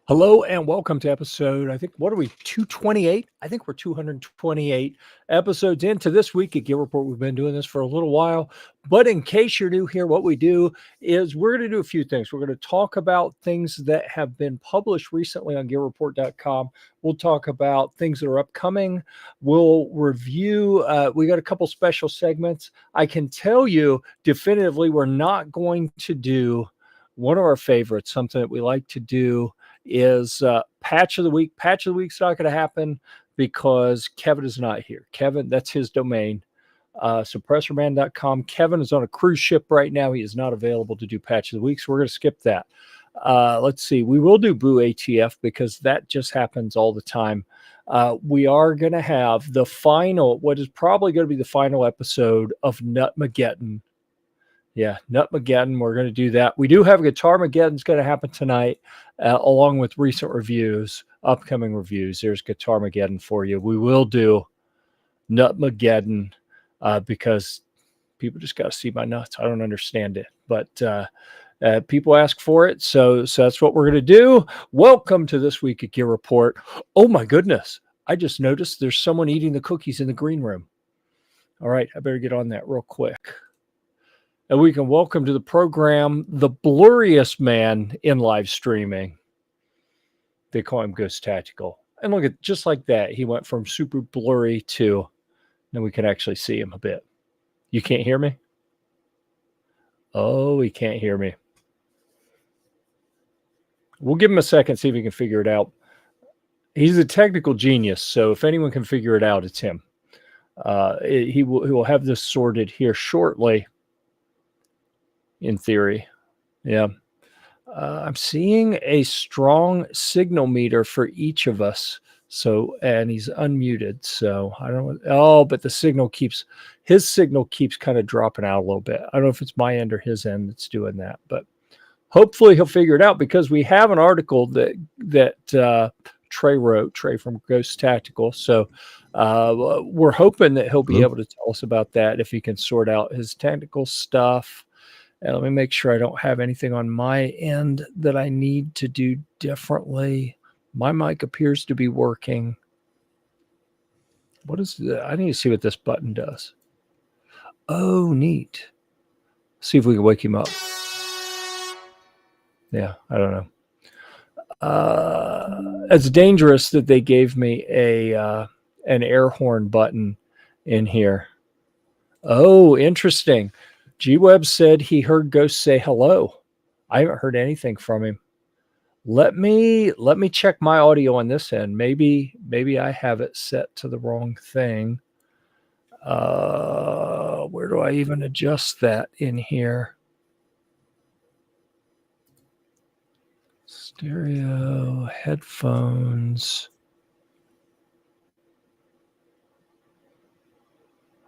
Hello and welcome to episode, I think, what are we, 228? I think we're 228 episodes into this week at GearReport. We've been doing this for a little while, but in case you're new here, what we do is we're going to do a few things. We're going to talk about things that have been published recently on GearReport.com. We'll talk about things that are upcoming. We'll review, we got a couple special segments. I can tell you definitively we're not going to do one of our favorites, something that we like to do is patch of the week. Patch of the week's not going to happen because Kevin is not here. Kevin, that's his domain, suppressorman.com. Kevin is on a cruise ship right now. He is not available to do patch of the week, so we're going to skip that. Let's see. We will do Boo ATF because that just happens all the time. We are going to have the final, what is probably going to be the final episode of Nutmageddon. Yeah, Nutmageddon, we're going to do that. We do have Guitarmageddon's going to happen tonight, along with recent reviews, upcoming reviews. There's Guitarmageddon for you. We will do Nutmageddon because people just got to see my nuts. I don't understand it, but people ask for it, so that's what we're going to do. Welcome to this week at Gear Report. Oh my goodness, I just noticed there's someone eating the cookies in the green room. All right, I better get on that real quick. And we can welcome to the program the blurriest man in live streaming. They call him Ghost Tactical. And look at, just like that, he went from super blurry to, now we can actually see him a bit. You can't hear me? Oh, he can't hear me. We'll give him a second, see if he can figure it out. He's a technical genius, so if anyone can figure it out, it's him. He will have this sorted here shortly. In theory. Yeah. I'm seeing a strong signal meter for each of us. So, and he's unmuted. So I don't know. Oh, but his signal keeps kind of dropping out a little bit. I don't know if it's my end or his end that's doing that, but hopefully he'll figure it out because we have an article that Trey wrote, Trey from Ghost Tactical. So we're hoping that he'll be able to tell us about that if he can sort out his technical stuff. Let me make sure I don't have anything on my end that I need to do differently. My mic appears to be working. What is that? I need to see what this button does. Oh, neat. See if we can wake him up. Yeah, I don't know. It's dangerous that they gave me an air horn button in here. Oh, interesting. G-Web said he heard Ghost say hello. I haven't heard anything from him. Let me check my audio on this end. Maybe I have it set to the wrong thing. Where do I even adjust that in here? Stereo, headphones.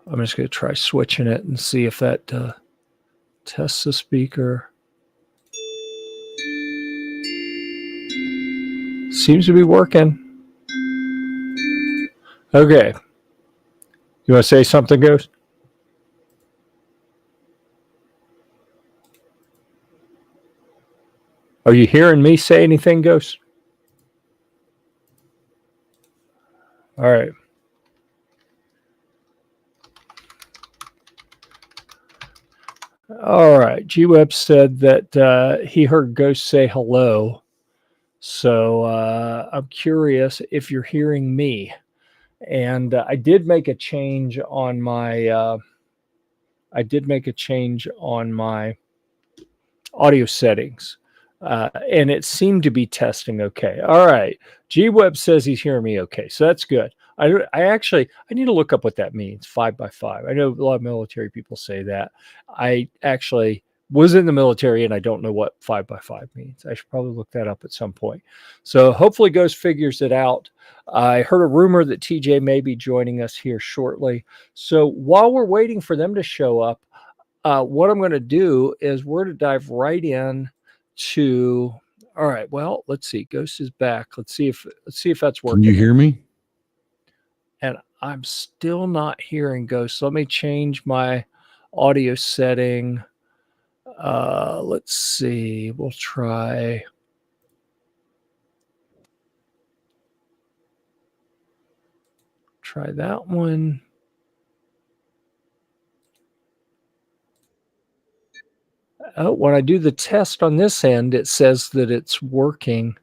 I'm just going to try switching it and see if that tests the speaker. Seems to be working. Okay. You want to say something, Ghost? Are you hearing me say anything, Ghost? All right. All right. G-Web said that he heard Ghost say hello. So I'm curious if you're hearing me. And I did make a change on my audio settings. And it seemed to be testing okay. All right. G-Web says he's hearing me okay. So that's good. I need to look up what that means, 5x5. I know a lot of military people say that. I actually was in the military and I don't know what 5x5 means. I should probably look that up at some point. So hopefully Ghost figures it out. I heard a rumor that TJ may be joining us here shortly. So while we're waiting for them to show up, what I'm going to do is we're to dive right in to, all right, well, let's see. Ghost is back. Let's see if that's working. Can you hear me? And I'm still not hearing Ghost. Let me change my audio setting. Let's see. We'll try. try that one. Oh, when I do the test on this end, it says that it's working.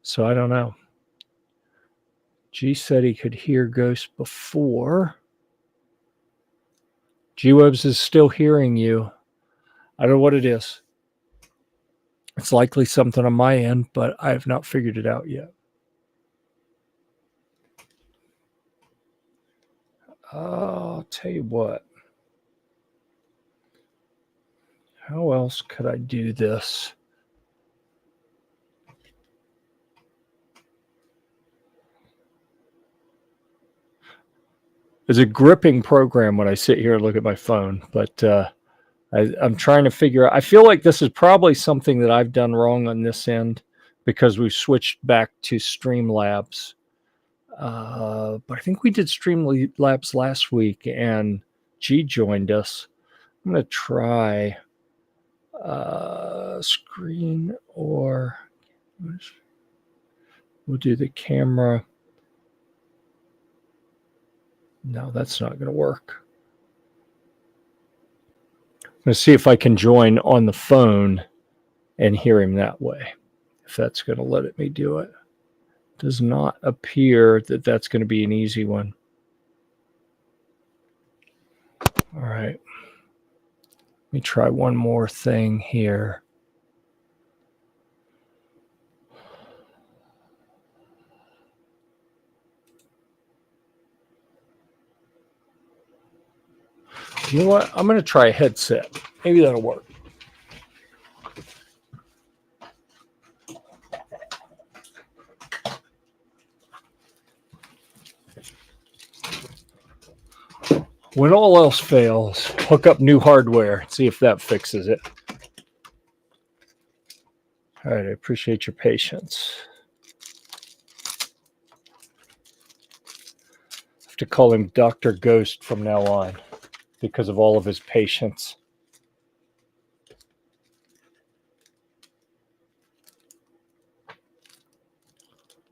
So I don't know. G said he could hear Ghost before. G-Webs is still hearing you. I don't know what it is. It's likely something on my end, but I have not figured it out yet. I'll tell you what. How else could I do this? It's a gripping program when I sit here and look at my phone, but I'm trying to figure out. I feel like this is probably something that I've done wrong on this end because we've switched back to Streamlabs. But I think we did Streamlabs last week, and G joined us. I'm going to try screen, or we'll do the camera. No, that's not going to work. I'm going to see if I can join on the phone and hear him that way, if that's going to let me do it. Does not appear that that's going to be an easy one. All right. Let me try one more thing here. You know what? I'm going to try a headset. Maybe that'll work. When all else fails, hook up new hardware. See if that fixes it. All right, I appreciate your patience. I have to call him Dr. Ghost from now on because of all of his patience.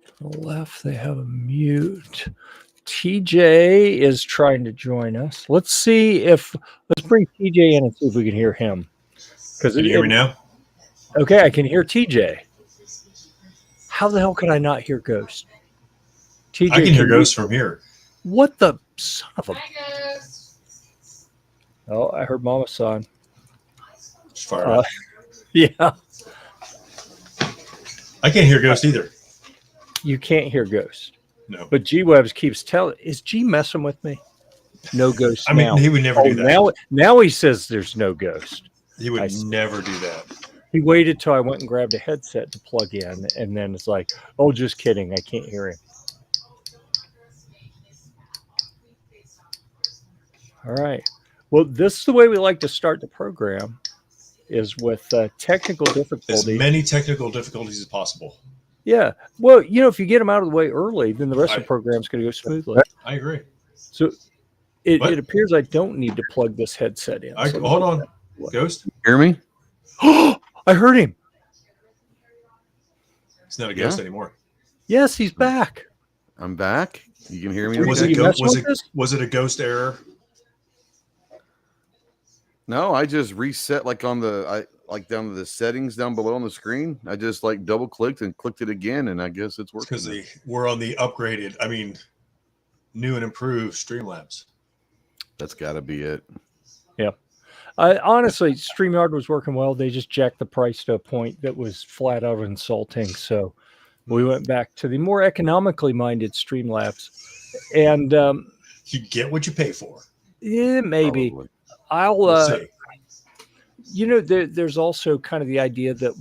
To the left, they have a mute. TJ is trying to join us. Let's bring TJ in and see if we can hear him. Can you hear me now? Okay, I can hear TJ. How the hell can I not hear Ghost? TJ, I can hear Ghost from here. What the son of a... Oh, I heard Mama San. Just fire up. Yeah. I can't hear Ghost either. You can't hear Ghost. No. But G-Webs keeps telling... Is G messing with me? No Ghost. I mean, he would never do that. Now he says there's no Ghost. He would never do that. He waited till I went and grabbed a headset to plug in, and then it's like, oh, just kidding. I can't hear him. All right. Well, this is the way we like to start the program, is with technical difficulties. As many technical difficulties as possible. Yeah. Well, if you get them out of the way early, then the rest of the program is going to go smoothly. I agree. So it appears I don't need to plug this headset in. Hold on. Ghost? Hear me? I heard him. He's not a ghost anymore. Yes, he's back. I'm back. You can hear me. Was it a ghost error? No, I just reset down to the settings down below on the screen. I just double clicked and clicked it again, and I guess it's working. Because we're on the upgraded, new and improved Streamlabs. That's got to be it. Yeah. Honestly, StreamYard was working well. They just jacked the price to a point that was flat out insulting. So we went back to the more economically minded Streamlabs. And you get what you pay for. Yeah, maybe. Probably. We'll see. There's also kind of the idea that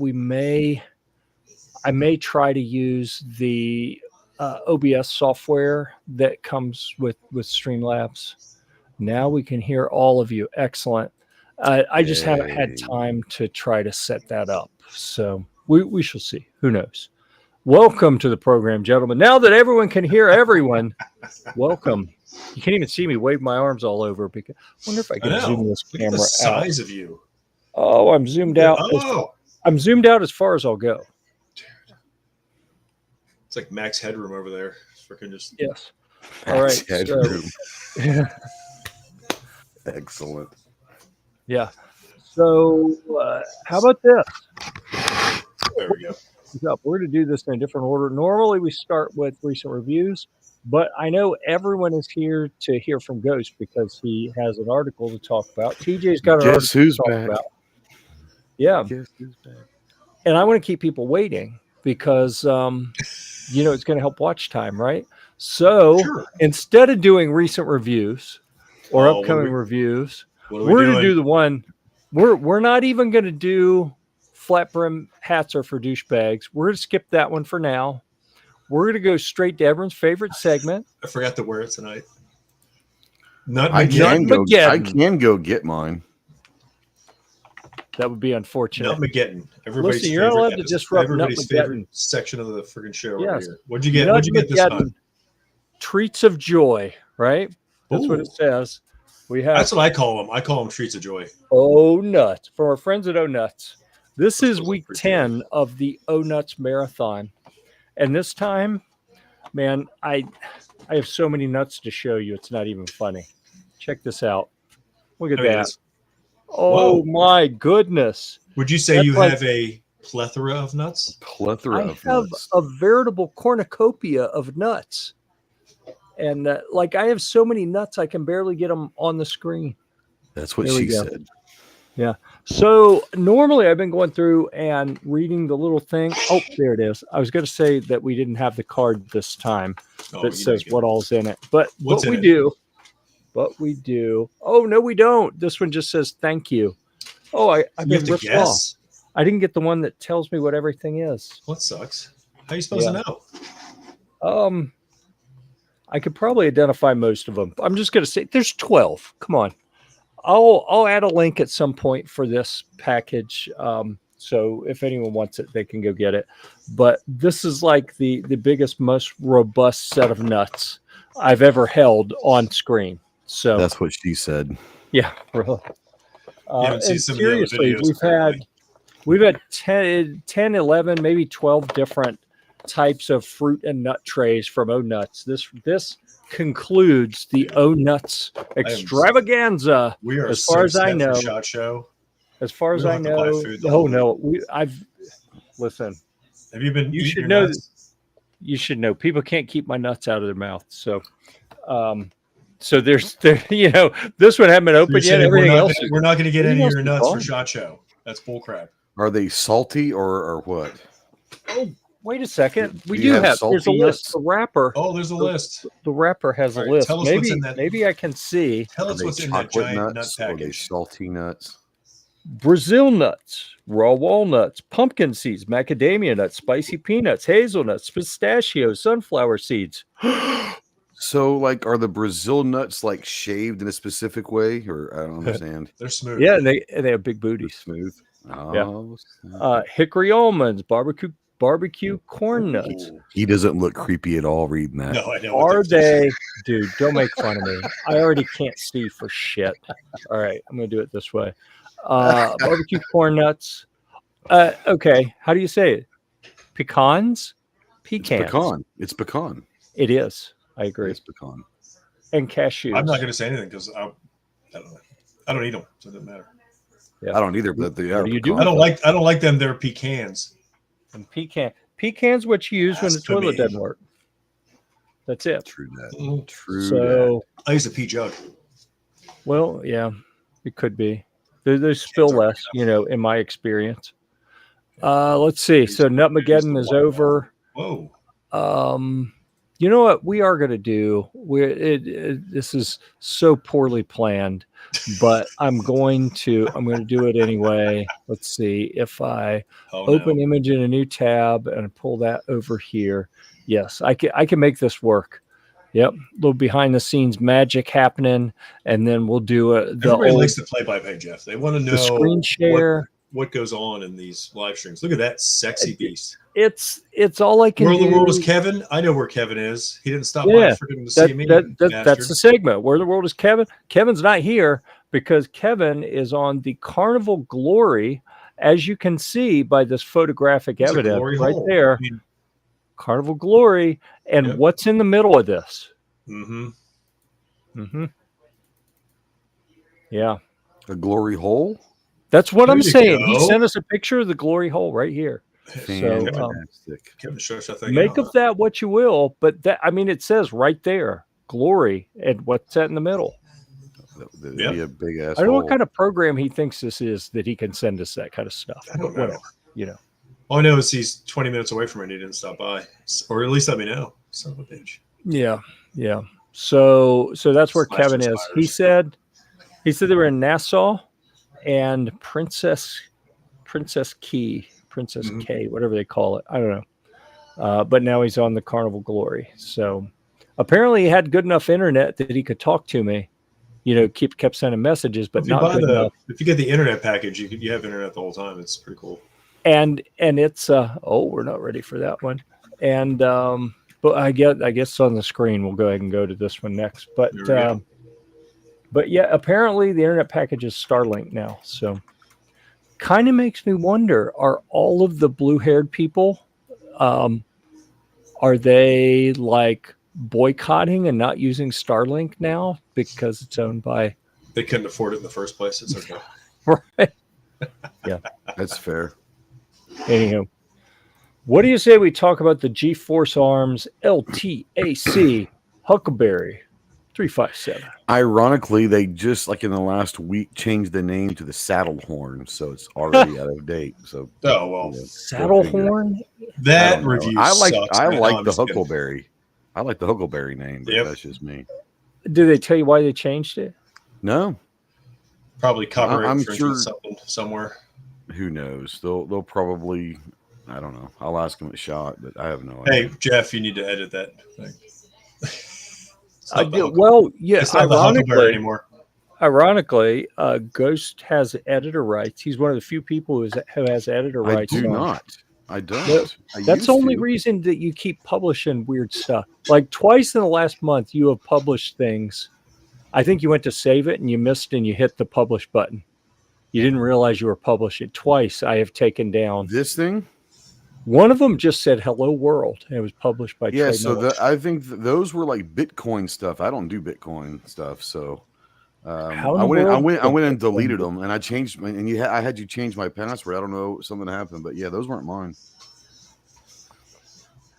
I may try to use the OBS software that comes with Streamlabs. Now we can hear all of you. Excellent. I just haven't had time to try to set that up. So we shall see. Who knows? Welcome to the program, gentlemen. Now that everyone can hear everyone, welcome. You can't even see me wave my arms all over. Because I wonder if I can zoom this camera out. Look at the size of you. Oh, I'm zoomed out. I'm zoomed out as far as I'll go. Dude. It's like max headroom over there. Freaking just... Yes. All right. That's So, headroom. Excellent. yeah. So how about this? There we go. We're going to do this in a different order. Normally, we start with recent reviews, but I know everyone is here to hear from Ghost because he has an article to talk about. TJ's got an Guess article who's to talk back? about. Yeah. Guess who's back? And I want to keep people waiting because, it's going to help watch time, right? So Sure. instead of doing recent reviews or Oh, upcoming reviews, What are we're we going to doing? do the one. We're not even going to do flat brim hats are for douchebags. We're going to skip that one for now. We're going to go straight to everyone's favorite segment. I forgot to wear it tonight. I can go get mine. That would be unfortunate. Nutmageddon. Everybody's Listen, you're not allowed to disrupt everybody's Nutmageddon. favorite section of the friggin' show right Yes. here. What'd you get? What'd you get this time? Treats of joy, right? That's what it Ooh. says. We have That's what I call them. I call them treats of joy. Oh Nuts from our friends at Oh Nuts. This is Those week are pretty 10 of the Oh Nuts Marathon. And this time, man, I have so many nuts to show you. It's not even funny. Check this out. Look at that. Oh, Whoa. my goodness. Would you say That's you like- have a plethora of nuts? Plethora I of have nuts. a veritable cornucopia of nuts. And I have so many nuts, I can barely get them on the screen. That's what There we she go. said. Yeah. So normally I've been going through and reading the little thing. Oh, there it is. I was going to say that we didn't have the card this time that says what all's in it, but we do. But we do. Oh, no, we don't. This one just says thank you. Oh, I've You been have to ripped guess? off. I didn't get the one that tells me what everything is. What sucks? How are you supposed to know? I could probably identify most of them. I'm just going to say there's 12. Come on. I'll add a link at some point for this package. So if anyone wants it, they can go get it. But this is like the biggest, most robust set of nuts I've ever held on screen. So That's what she said. yeah, really. haven't seen And some of the other seriously, videos, we've had 10, 11, maybe 12 different types of fruit and nut trays from O Nuts. This concludes the O Nuts extravaganza. We are as far as I know. Shot Show. As far We as don't I have to buy know, food the whole no, listen. Have you been? You eating should your know. nuts? You should know. People can't keep my nuts out of their mouth. So, so there's this one hasn't been open You're yet. saying Everything else, we're not going to get any of your is nuts for gone. Shot Show. That's bullcrap. Are they salty or what? Oh, wait a second. We Do do you have have. There's a salty list. nuts? The wrapper. Oh, there's a list. The wrapper has All a right, list. tell us what's in that. Maybe I can see Tell Are us they what's in that chocolate giant nut nuts? Or are they package. salty nuts? Brazil nuts, raw walnuts, pumpkin seeds, macadamia nuts, spicy peanuts, hazelnuts, pistachios, sunflower seeds. So, like, are the Brazil nuts like shaved in a specific way, or I don't understand? They're smooth. Yeah, and they have big They're booties. smooth. Oh, Hickory almonds, barbecue corn nuts. Ooh. he doesn't look creepy at all. Reading that. No, I know. Are they, dude? Don't make fun of me. I already can't see for shit. All right, I'm gonna do it this way. Barbecue corn nuts. Okay, how do you say it? Pecans, It's pecans. pecan. It's pecan. It is. I agree. It's pecan. And cashews. I'm not going to say anything because I don't know. I don't eat them, so it doesn't matter. I don't either, but they are. do you do? pecan. I don't like them. They're pecans. And pecans, what you use when the toilet Blasphemy. doesn't work. That's it. True that. Mm. True. that. So, I use a pea jug. well, yeah, it could be. They spill less, in my experience. Let's see. So Nutmageddon is over. Whoa. You know what we are going to do? This is so poorly planned, but I'm going to do it anyway. Let's see if I open image in a new tab and pull that over here. Yes, I can make this work. Yep, a little behind the scenes magic happening, and then we'll do Everybody likes the play-by-play, Jeff. They want to know the screen share. what goes on in these live streams. Look at that sexy beast. It's all I can Where in do. the world is Kevin? I know where Kevin is. He didn't stop by freaking to see me. That's the segment. Where in the world is Kevin? Kevin's not here because Kevin is on the Carnival Glory, as you can see by this photographic It's a evidence glory right hole. there. I mean, Carnival Glory. And Yep. what's in the middle of this? Mm-hmm. Mm-hmm. Yeah. A glory hole. That's what There I'm you saying. He go. sent us a picture of the glory hole right here. So Fantastic. Kevin stretched that thing make out, of that what you will, but that, I mean, it says right there, glory, and what's that in the middle? That'd Yep. be a big ass I don't know what hole. kind of program he thinks this is that he can send us that kind of stuff. I don't But know. whatever, you know. All I know is he's 20 minutes away from me and he didn't stop by. Or at least let me know. Son of a bitch. Yeah, yeah. So that's where Slashed Kevin his is. tires. He said they were in Nassau and Princess Key, Princess Mhm. K, whatever they call it. I don't know. But now he's on the Carnival Glory. So apparently he had good enough internet that he could talk to me. You know, kept sending messages, but If you not good enough. if you get the internet package, you have internet the whole time. It's pretty cool. And it's we're not ready for that one. And but I guess on the screen we'll go ahead and go to this one next. But There we go. but yeah, apparently the internet package is Starlink now. So kind of makes me wonder, are all of the blue-haired people are they like boycotting and not using Starlink now because it's owned by They couldn't afford it in the first place. It's okay. right? That's fair. Anywho, what do you say we talk about the G-Force Arms LTAC Huckleberry 357? Ironically, they just like in the last week changed the name to the Saddle Horn, so it's already out of date. So Oh well, yeah, Saddle go figure. horn? that I don't know. review. I like sucks, I man. like No, I'm the just kidding. Huckleberry. I like the Huckleberry name, but Yep. that's just me. Do they tell you why they changed it? No, Probably copyright I'm infringement sure- something somewhere. who knows? They'll probably. I don't know. I'll ask them a shot, but I have no idea. Hey Jeff, you need to edit that thing. It's I not the do, Huckle- well, yeah. it's not the Huckleberry anymore. Ironically, Ghost has editor rights. He's one of the few people who has editor I rights. do on. not. I don't. No, I That's used the only to. reason that you keep publishing weird stuff. Like twice in the last month, you have published things. I think you went to save it and you missed and you hit the publish button. You didn't realize you were publishing. Twice I have taken down. This thing. One of them just said "Hello World" and it was published by Yeah, Trey so Miller. I think those were like Bitcoin stuff. I don't do Bitcoin stuff, so How in I the went world and did Bitcoin deleted do- them, and I changed my, and I had you change my password. I don't know, something happened, but yeah, those weren't mine.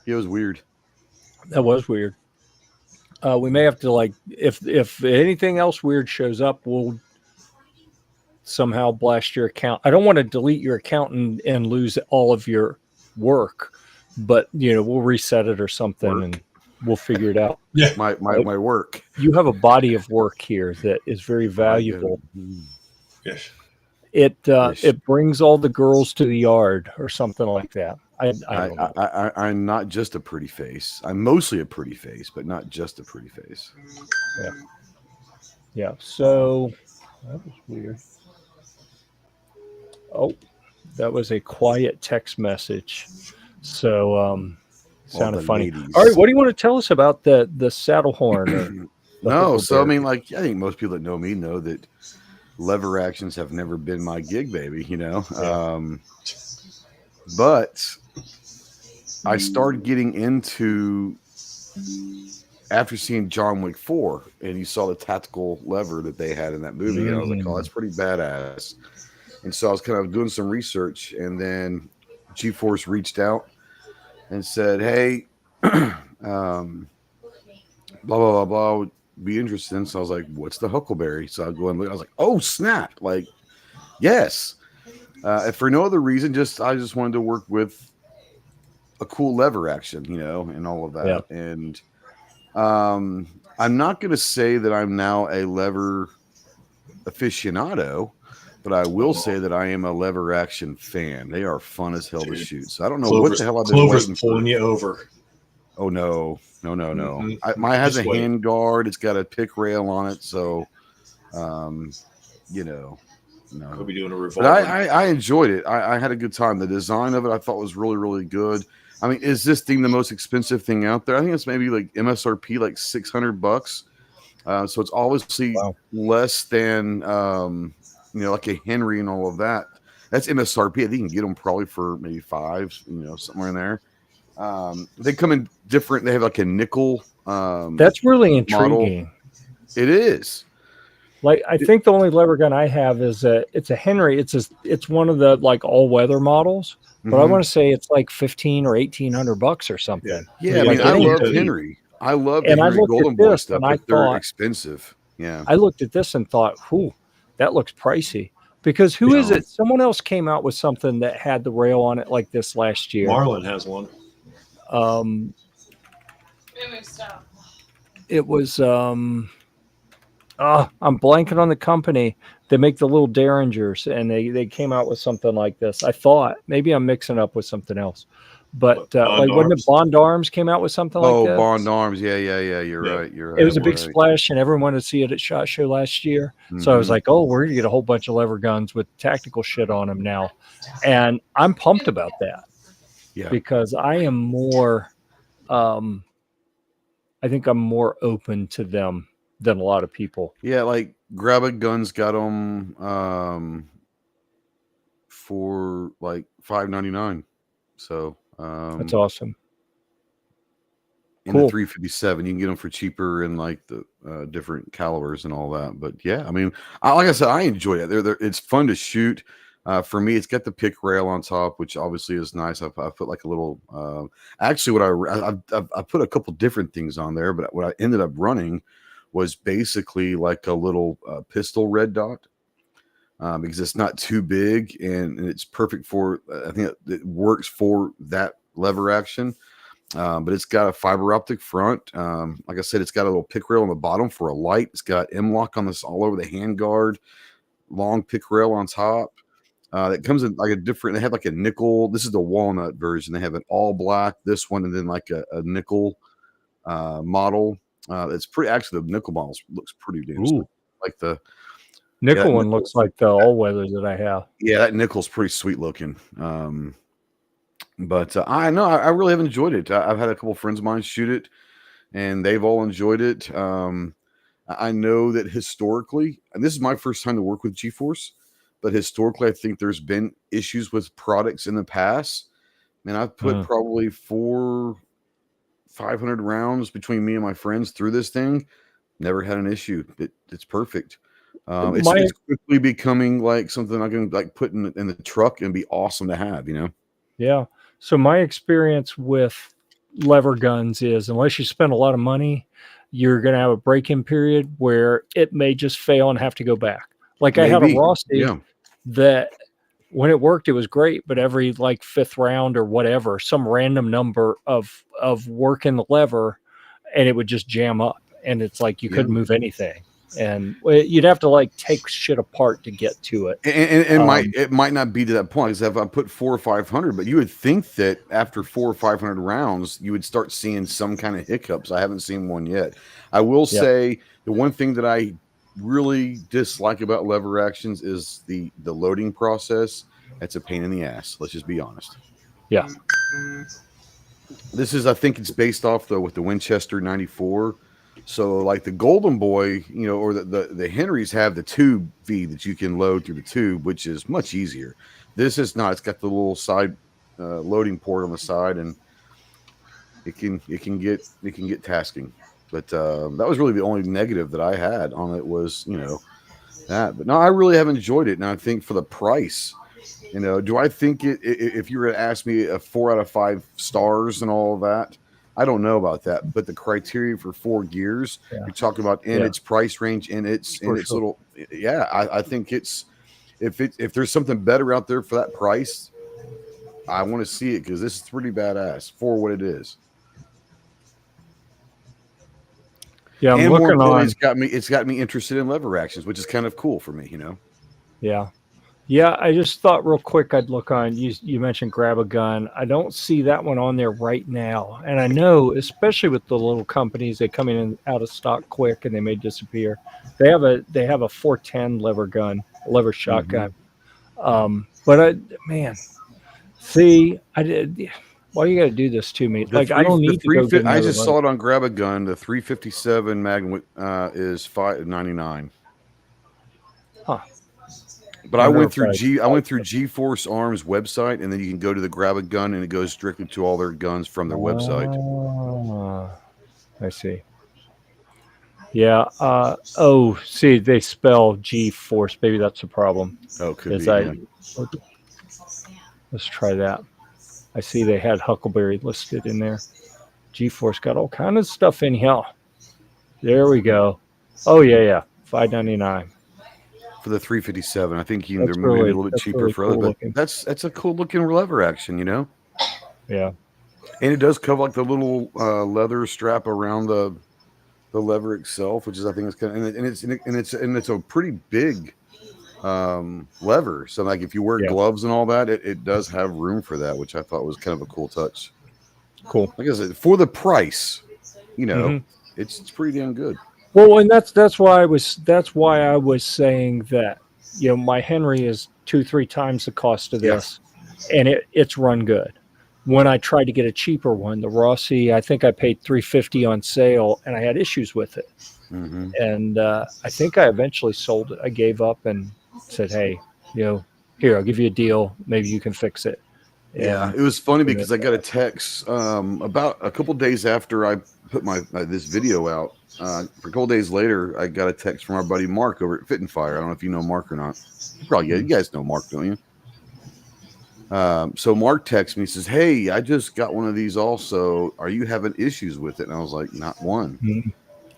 It was weird. That was weird. We may have to like if anything else weird shows up, we'll somehow blast your account. I don't want to delete your account and lose all of your work, but you know we'll reset it or something and we'll figure it out. Yeah, My work. You have a body of work here that is very valuable. yes. It brings all the girls to the yard or something like that. I don't know. I'm not just a pretty face. I'm mostly a pretty face, but not just a pretty face. Yeah. So that was weird. Oh, that was a quiet text message. So sounded the funny. ladies. All right, what do you want to tell us about the saddle horn? Or the No, so I Huckleberry? mean, like I think most people that know me know that lever actions have never been my gig, baby. You know, Yeah. but I started getting into after seeing John Wick 4, and you saw the tactical lever that they had in that movie, and I was like, oh, that's pretty badass. And so I was kind of doing some research, and then G-Force reached out and said, hey, blah, blah, blah, blah, would be interested. And so I was like, what's the Huckleberry? So I go and look. I was like, oh, snap. Like, yes. And for no other reason, I just wanted to work with a cool lever action, you know, and all of that. Yeah. And I'm not going to say that I'm now a lever aficionado, but I will say that I am a lever action fan. They are fun as hell to shoot. So I don't know what the hell I've been Clover's waiting pulling for. you over. Oh no. Mhm. Mine has Just a wait. hand guard. It's got a pick rail on it, so you know, no. We'll be doing a But revolver. I enjoyed it. I had a good time. The design of it I thought was really, really good. I mean, is this thing the most expensive thing out there? I think it's maybe like MSRP like $600. So it's obviously less than you know, like a Henry and all of that. That's MSRP. I think you can get them probably for maybe $5, you know, somewhere in there. They come in different. They have like a nickel. That's really intriguing. Model. It is. Like, I think the only lever gun I have is it's a Henry. It's one of the like all weather models, but I want to say it's like $1,500 or $1,800 or something. Yeah, Like, I love Henry. I love the and I Henry looked Golden at Boy this stuff, and I but they're thought, expensive. Yeah, I looked at this and thought, "Whew, that looks pricey." Because who is it? Someone else came out with something that had the rail on it like this last year. Marlin has one. It was I'm blanking on the company. They make the little Derringers, and they came out with something like this. I thought maybe I'm mixing up with something else, but like when the Bond Arms came out with something like this. Oh, Bond Arms, yeah. You're right. It was a big splash, and everyone wanted to see it at SHOT Show last year. So I was like, "Oh, we're gonna get a whole bunch of lever guns with tactical shit on them now," and I'm pumped about that. Yeah, because I am more, I think I'm more open to them than a lot of people. Yeah, like Grab a Gun's got them for like $5.99. So That's awesome. In the 357, you can get them for cheaper in like the different calibers and all that. But yeah, I mean, like I said, I enjoy it. It's fun to shoot. For me, it's got the pick rail on top, which obviously is nice. I put like a little. Actually, what I put a couple different things on there, but what I ended up running was basically like a little pistol red dot, because it's not too big and it's perfect for. I think it works for that lever action. But it's got a fiber optic front. Like I said, it's got a little pick rail on the bottom for a light. It's got M-lock on this all over the handguard, long pick rail on top. That comes in like a different. They have like a nickel. This is the walnut version. They have an all black, this one, and then like a nickel model. It's pretty. Actually, the nickel model looks pretty damn sweet. Like the nickel one looks like the all weather that I have. Yeah, that nickel's pretty sweet looking. But I know I really have enjoyed it. I've had a couple of friends of mine shoot it, and they've all enjoyed it. I know that historically, and this is my first time to work with G-Force, but historically, I think there's been issues with products in the past. And I've put probably 400-500 rounds between me and my friends through this thing. Never had an issue. It's perfect. It's quickly becoming like something I can like put in the truck and be awesome to have. Yeah. So my experience with lever guns is, unless you spend a lot of money, you're going to have a break-in period where it may just fail and have to go back. Like I had a Rossi that when it worked, it was great, but every like 5th round or whatever, some random number of working the lever, and it would just jam up, and it's like you couldn't move anything. And you'd have to like take shit apart to get to it. And it might not be to that point, because if I put 400 or 500, but you would think that after 400 or 500 rounds, you would start seeing some kind of hiccups. I haven't seen one yet. I will say the one thing that I really dislike about lever actions is the loading process. It's a pain in the ass. Let's just be honest. Yeah. This is, I think it's based off though with the Winchester 94. So like the Golden Boy, or the Henrys have the tube V that you can load through the tube, which is much easier. This is not. It's got the little side loading port on the side, and it can get tasking. But that was really the only negative that I had on it was that. But no, I really have enjoyed it, and I think for the price, do I think if you were to ask me a 4 out of 5 stars and all of that, I don't know about that, but the criteria for 4 gears, you're talking about in its price range, in its little, I think it's if there's something better out there for that price, I want to see it, because this is pretty badass for what it is. Yeah, I'm and looking on. It's got me interested in lever actions, which is kind of cool for me, Yeah. Yeah, I just thought real quick I'd look on. You mentioned Grab a Gun. I don't see that one on there right now. And I know, especially with the little companies, they come in and out of stock quick and they may disappear. They have a 410 lever gun, lever shotgun. But see, I did. Why you got to do this to me? Like I don't need to go get I just saw it on Grab a Gun. The 357 Magnum is $5.99. Huh. But I went through GeForce Arms website, and then you can go to the grab a gun, and it goes strictly to all their guns from their website. I see. Yeah. See, they spell GeForce. Maybe that's the problem. Oh, could be. Let's try that. I see they had Huckleberry listed in there. GeForce got all kind of stuff in here. There we go. Oh yeah, $5.99 for the 357. I think they're moving a little bit cheaper really for cool other. But that's a cool looking lever action, Yeah, and it does cover like the little leather strap around the lever itself, which is I think it's kind of and it's a pretty big lever. So like if you wear gloves and all that, it does have room for that, which I thought was kind of a cool touch. Cool. Like I said, for the price, it's pretty damn good. Well, and that's why I was saying that my Henry is 2-3 times the cost of this, and it's run good. When I tried to get a cheaper one, the Rossi, I think I paid $350 on sale, and I had issues with it. Mm-hmm. And I think I eventually sold it. I gave up and said, "Hey, here, I'll give you a deal. Maybe you can fix it." Yeah, it was funny because I got a text about a couple days after I put this video out. For a couple days later, I got a text from our buddy Mark over at Fit and Fire. I don't know if you know Mark or not. Probably, you guys know Mark, don't you? So Mark texts me, he says, "Hey, I just got one of these also. Are you having issues with it?" And I was like, "Not one." Mm-hmm.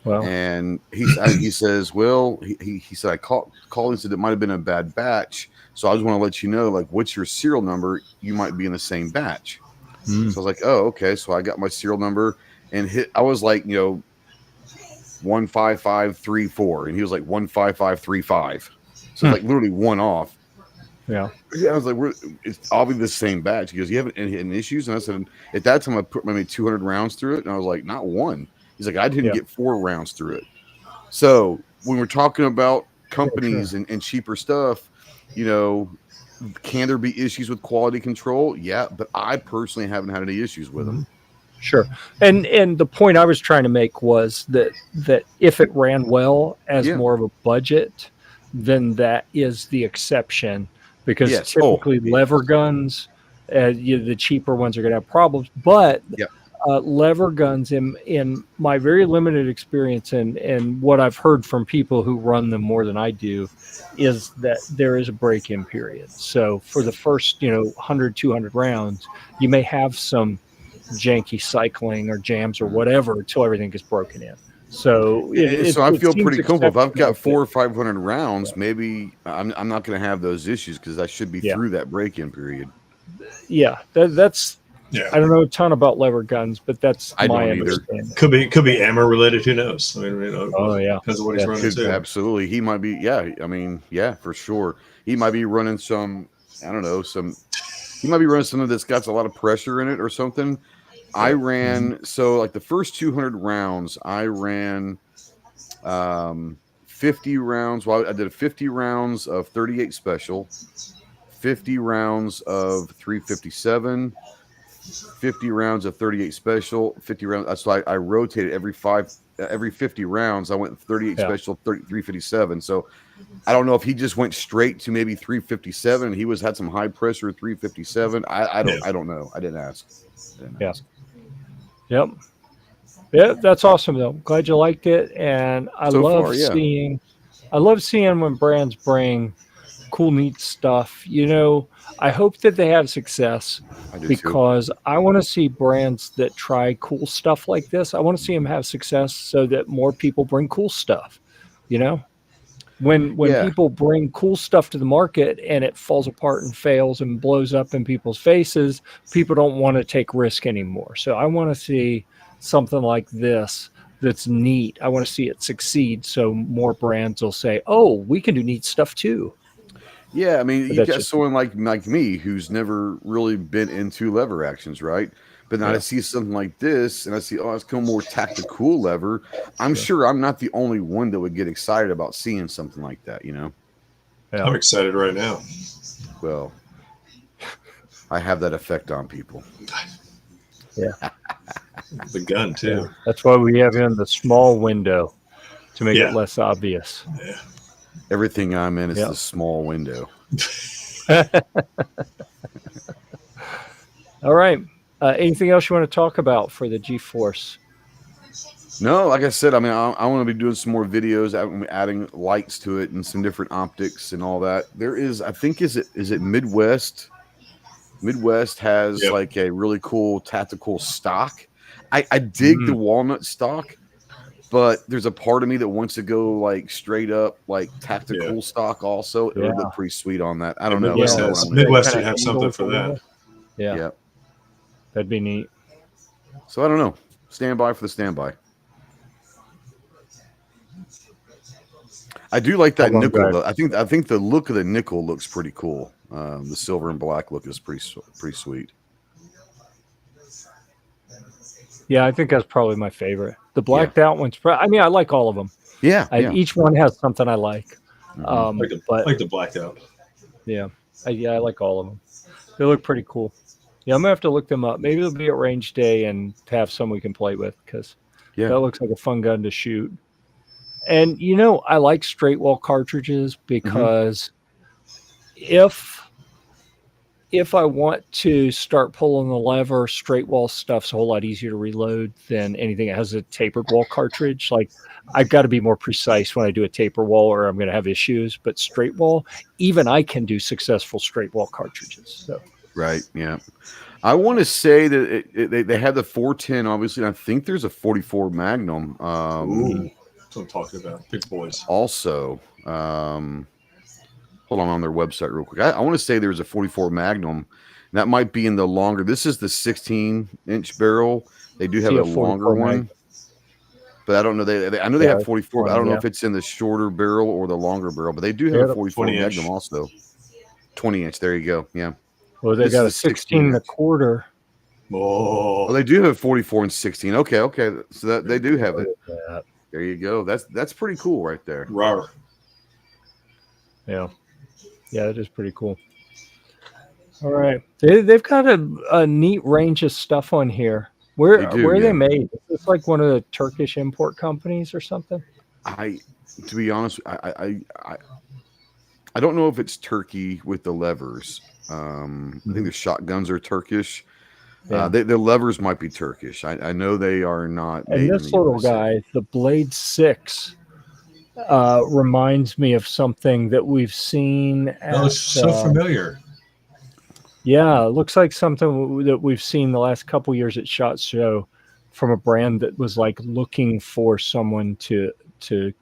Well, and he says, "Well, he said I called and said it might have been a bad batch. So I just want to let you know, like, what's your serial number? You might be in the same batch." So I was like, "Oh, okay." So I got my serial number and I was like, 15534, and he was like 15535. So it's like literally one off. Yeah. I was like, it's obviously the same batch. He goes, "You have any issues?" And I said, at that time I put maybe 200 rounds through it, and I was like, "Not one." He's like, "I didn't get 4 rounds through it." So when we're talking about companies and cheaper stuff, can there be issues with quality control? Yeah, but I personally haven't had any issues with them. Sure. And the point I was trying to make was that if it ran well as more of a budget, then that is the exception, because typically lever guns, the cheaper ones are going to have problems. But lever guns, in my very limited experience and what I've heard from people who run them more than I do, is that there is a break-in period. So for the first 100, 200 rounds, you may have some janky cycling or jams or whatever until everything gets broken in. So so I feel pretty comfortable. If I've got 400 or 500 rounds, maybe I'm not going to have those issues because I should be through that break-in period. Yeah, that's. Yeah. I don't know a ton about lever guns, but that's my understanding. Could be ammo related. Who knows? I mean, because of what he's running too. Absolutely, he might be. Yeah, I mean, for sure, he might be running some. I don't know, he might be running something that's got a lot of pressure in it or something. I ran so like the first 200 rounds, I ran 50 rounds. Well, I did 50 rounds of 38 special, 50 rounds of 357. 50 rounds of 38 special, 50 rounds. So I rotated every 50 rounds. I went 38 special, 357. So I don't know if he just went straight to maybe 357. He had some high pressure 357. I don't know. I didn't ask. Yep. Yeah, that's awesome though. Glad you liked it, and I love seeing when brands bring cool, neat stuff. I hope that they have success, because I want to see brands that try cool stuff like this. I want to see them have success so that more people bring cool stuff. When people bring cool stuff to the market and it falls apart and fails and blows up in people's faces, people don't want to take risk anymore. So I want to see something like this that's neat. I want to see it succeed, so more brands will say, "Oh, we can do neat stuff too." Yeah, I mean, you got someone like me who's never really been into lever actions, right? But now I see something like this, and I see, it's kind of more tactical lever. I'm sure I'm not the only one that would get excited about seeing something like that, I'm excited right now. Well, I have that effect on people. Yeah. The gun, too. Yeah. That's why we have in the small window, to make it less obvious. Yeah. Everything I'm in is the small window. All right. Anything else you want to talk about for the G-Force? No, like I said, I mean, I want to be doing some more videos, adding lights to it and some different optics and all that. There is, I think, is it Midwest? Midwest has like a really cool tactical stock. I dig the walnut stock, but there's a part of me that wants to go like straight up like tactical stock also. It would look pretty sweet on that. I don't know. Midwest should have something for that. Yeah. That'd be neat. So I don't know. Stand by for the standby. I do like that nickel though. I think the look of the nickel looks pretty cool. The silver and black look is pretty sweet. Yeah, I think that's probably my favorite. The blacked out one's. I mean, I like all of them. Yeah, each one has something I like. Like the blacked out. Yeah, I like all of them. They look pretty cool. Yeah, I'm gonna have to look them up. Maybe they'll be at range day and have some we can play with because that looks like a fun gun to shoot. And I like straight wall cartridges because if I want to start pulling the lever, straight wall stuff's a whole lot easier to reload than anything that has a tapered wall cartridge. Like I've got to be more precise when I do a taper wall or I'm going to have issues. But straight wall, even I can do successful straight wall cartridges. So. Right. Yeah. I want to say that they had the 410, obviously. And I think there's a 44 Magnum. That's what I'm talking about. Big boys. Also, hold on their website real quick. I want to say there's a 44 Magnum. That might be in the longer. This is the 16-inch barrel. They do have a longer one. But I don't know. I know they have 44. But I don't know if it's in the shorter barrel or the longer barrel. But they do have a 44 Magnum also. 20-inch. There you go. Yeah. Well, they got a 16 1/4. Oh, they do have 44 and 16. Okay. So that they do have it. There you go. That's pretty cool right there. Rawr. Yeah, that is pretty cool. All right, they've got a neat range of stuff on here. Where are they made? It's like one of the Turkish import companies or something. To be honest, I don't know if it's Turkey with the levers. I think the shotguns are Turkish. The levers might be Turkish. I know they are not. And this little guy, the Blade 6, reminds me of something that we've seen. That looks so familiar. Yeah, it looks like something that we've seen the last couple years at SHOT Show from a brand that was like looking for someone to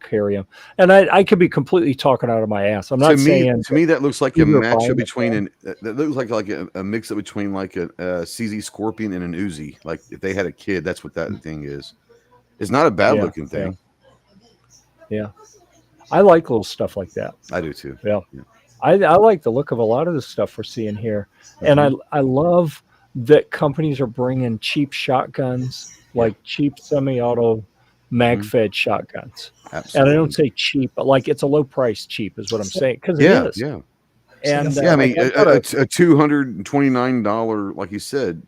carry them. And I could be completely talking out of my ass. I'm not saying to me that looks like a matchup between that looks like a mix up between like a CZ Scorpion and an Uzi. Like if they had a kid, that's what that thing is. It's not a bad looking thing. Yeah. I like little stuff like that. I do too. Yeah. I like the look of a lot of the stuff we're seeing here. And I love that companies are bringing cheap shotguns, like cheap semi-auto mag-fed shotguns. Absolutely. And I don't say cheap, but like it's a low price cheap is what I'm saying. Because it is. Yeah. And I mean, a $229, like you said,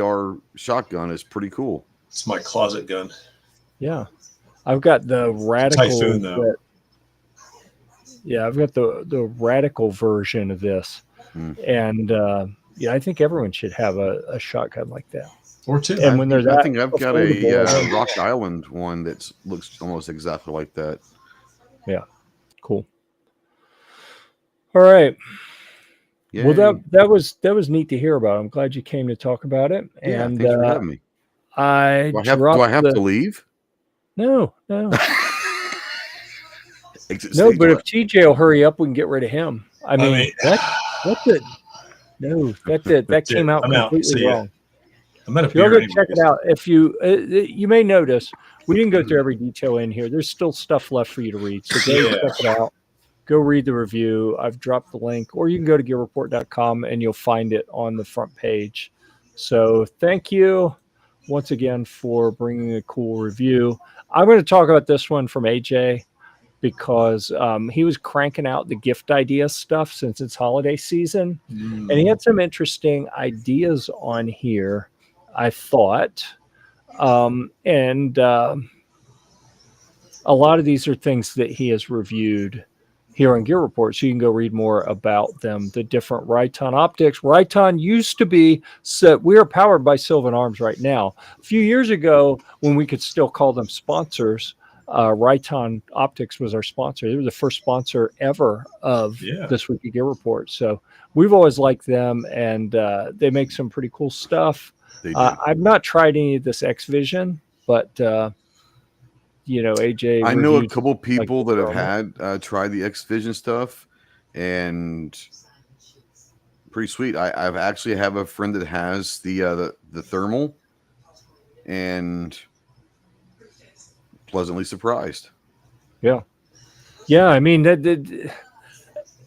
AR shotgun is pretty cool. It's my closet gun. Yeah. I've got the Radical. Typhoon, though. I've got the Radical version of this. And I think everyone should have a shotgun like that. Or two. And when there's I think I've got a Rock Island one that looks almost exactly like that. Yeah. Cool. All right. Yay. Well, that was neat to hear about. I'm glad you came to talk about it. Yeah, and thanks for having me. Do I have to leave? No. No, but if TJ will hurry up, we can get rid of him. I mean that came out completely wrong. You'll go check it out. If you may notice, we didn't go through every detail in here. There's still stuff left for you to read. So go check it out. Go read the review. I've dropped the link, or you can go to GearReport.com and you'll find it on the front page. So thank you once again for bringing a cool review. I'm going to talk about this one from AJ because he was cranking out the gift idea stuff since it's holiday season. And he had some interesting ideas on here, I thought. And a lot of these are things that he has reviewed here on Gear Report, so you can go read more about them, the different Riton optics. Riton used to be, so we are powered by Sylvan Arms right now. A few years ago, when we could still call them sponsors, Riton Optics was our sponsor. They were the first sponsor ever of This Week at Gear Report. So we've always liked them, and they make some pretty cool stuff. I've not tried any of this X Vision, but AJ. I know a couple people that have had tried the X Vision stuff, and pretty sweet. I've actually have a friend that has the thermal, and pleasantly surprised. Yeah. I mean,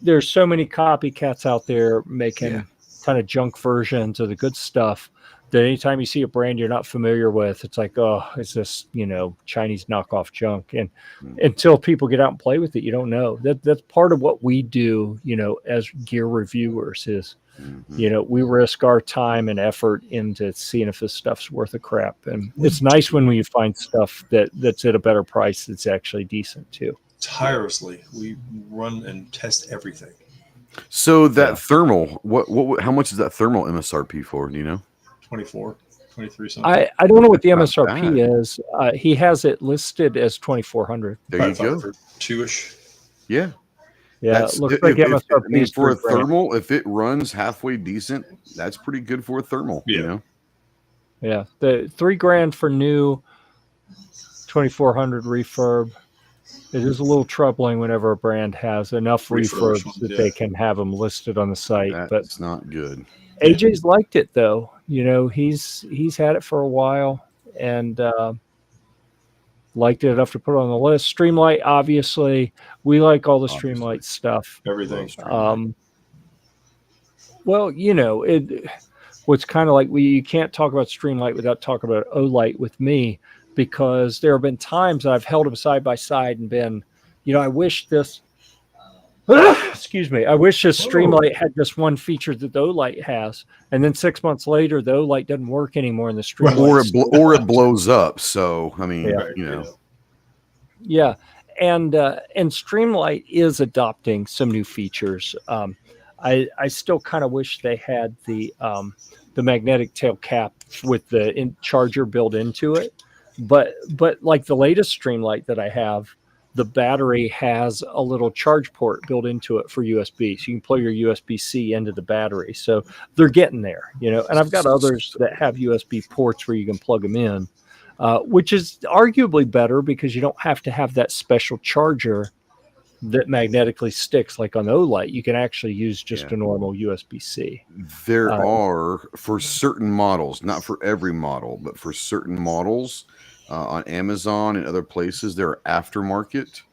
there's so many copycats out there making kind of junk versions of the good stuff. That anytime you see a brand you're not familiar with, it's like, oh, it's this, Chinese knockoff junk. And until people get out and play with it, you don't know. That's part of what we do, as gear reviewers is, we risk our time and effort into seeing if this stuff's worth a crap. And it's nice when we find stuff that's at a better price that's actually decent too. Tirelessly, we run and test everything. So that thermal, what how much is that thermal MSRP for? Do you know? 24, 23 something. I don't know what the MSRP is. He has it listed as 2,400. There you go. For two-ish. Yeah. Yeah. It looks like MSRP is for a thermal. If it runs halfway decent, that's pretty good for a thermal. Yeah. Yeah. The $3,000 for new, 2,400 refurb. It is a little troubling whenever a brand has enough refurbs that they can have them listed on the site. But it's not good. AJ's liked it though. He's had it for a while and liked it enough to put it on the list. Streamlight, obviously, we like all the Streamlight stuff. Everything. Well, what's kind of like you can't talk about Streamlight without talking about Olight with me, because there have been times I've held them side by side and been, I wish this. Excuse me. I wish this Streamlight had just one feature that the Olight has, and then 6 months later, the Olight doesn't work anymore in the Streamlight. Or it blows up. So I mean, Yeah, and Streamlight is adopting some new features. I still kind of wish they had the magnetic tail cap with the charger built into it, but like the latest Streamlight that I have, the battery has a little charge port built into it for USB. So you can plug your USB-C into the battery. So they're getting there, and I've got others that have USB ports where you can plug them in, which is arguably better because you don't have to have that special charger that magnetically sticks like on the Olight. You can actually use just a normal USB-C. There are, for certain models, not for every model, but for certain models, on Amazon and other places, there are aftermarket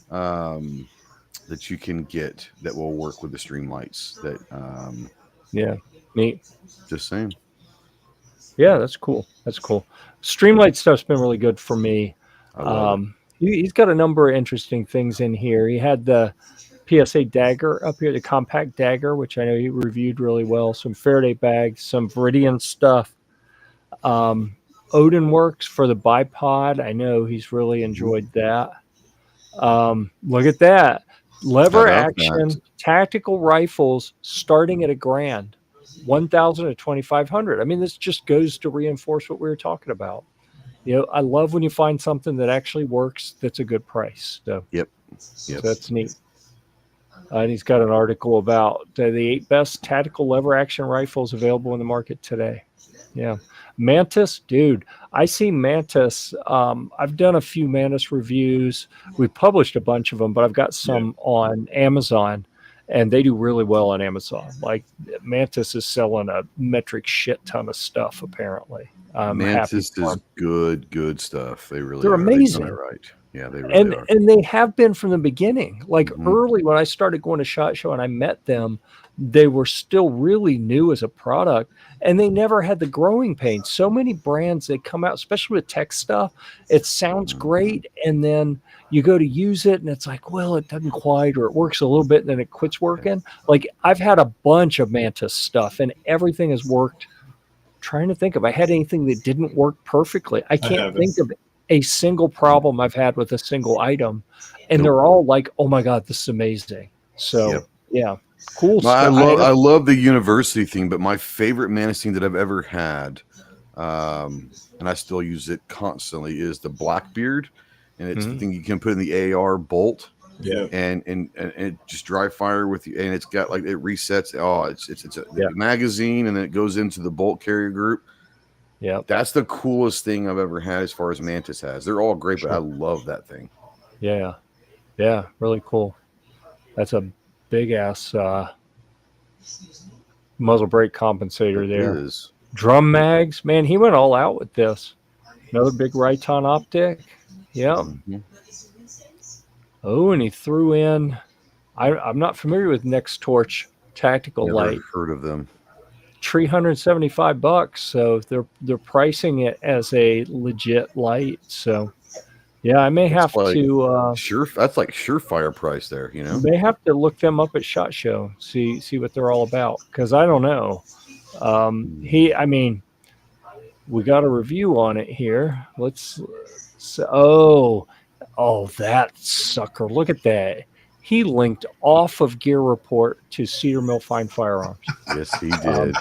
that you can get that will work with the Streamlights. Neat. Just saying. Yeah, that's cool. Streamlight stuff's been really good for me. He's got a number of interesting things in here. He had the PSA Dagger up here, the compact Dagger, which I know he reviewed really well. Some Faraday bags, some Viridian stuff. Odin Works for the bipod. I know he's really enjoyed that. Look at that. Lever action tactical rifles starting at $1,000, 1,000 to 2,500. I mean, this just goes to reinforce what we were talking about. I love when you find something that actually works that's a good price. So, so that's neat. And he's got an article about the 8 best tactical lever action rifles available in the market today. Yeah. Mantis, dude, I see Mantis. I've done a few Mantis reviews. We've published a bunch of them, but I've got some on Amazon, and they do really well on Amazon. Like Mantis is selling a metric shit ton of stuff, apparently. Mantis is good stuff. They're amazing. They're right. Yeah, they really are. And they have been from the beginning. Like early when I started going to SHOT Show and I met them, they were still really new as a product, and they never had the growing pains. So many brands, they come out, especially with tech stuff, it sounds great, and then you go to use it and it's like, well, it doesn't quite, or it works a little bit and then it quits working. Like I've had a bunch of Mantis stuff and everything has worked. Trying to think if I had anything that didn't work perfectly. I can't think of a single problem I've had with a single item, and Nope. they're all like, "Oh my god, this is amazing!" So Yep. yeah, cool No, I stuff. love the university thing, but my favorite menacing that I've ever had, and I still use it constantly, is the Blackbeard, and it's the thing you can put in the AR bolt, Yeah. and it just dry fire with you, and it's got like it resets. Oh, it's the magazine, and then it goes into the bolt carrier group. Yeah, That's the coolest thing I've ever had as far as Mantis has. They're all great, but I love that thing. yeah, really cool. That's a big ass muzzle brake compensator there. It is. Drum mags, man, he went all out with this. Another big Riton optic. Yep. Mhm. Oh, and he threw in. I'm not familiar with Next Torch tactical Never light. heard of them. $375. So they're pricing it as a legit light. So yeah, I may have like to that's like surefire price there, you know. may have to look them up at SHOT Show, see what they're all about, because I don't know. I mean, we got a review on it here. Oh, that sucker! Look at that. He linked off of GearReport to Cedar Mill Fine Firearms. Yes, he did.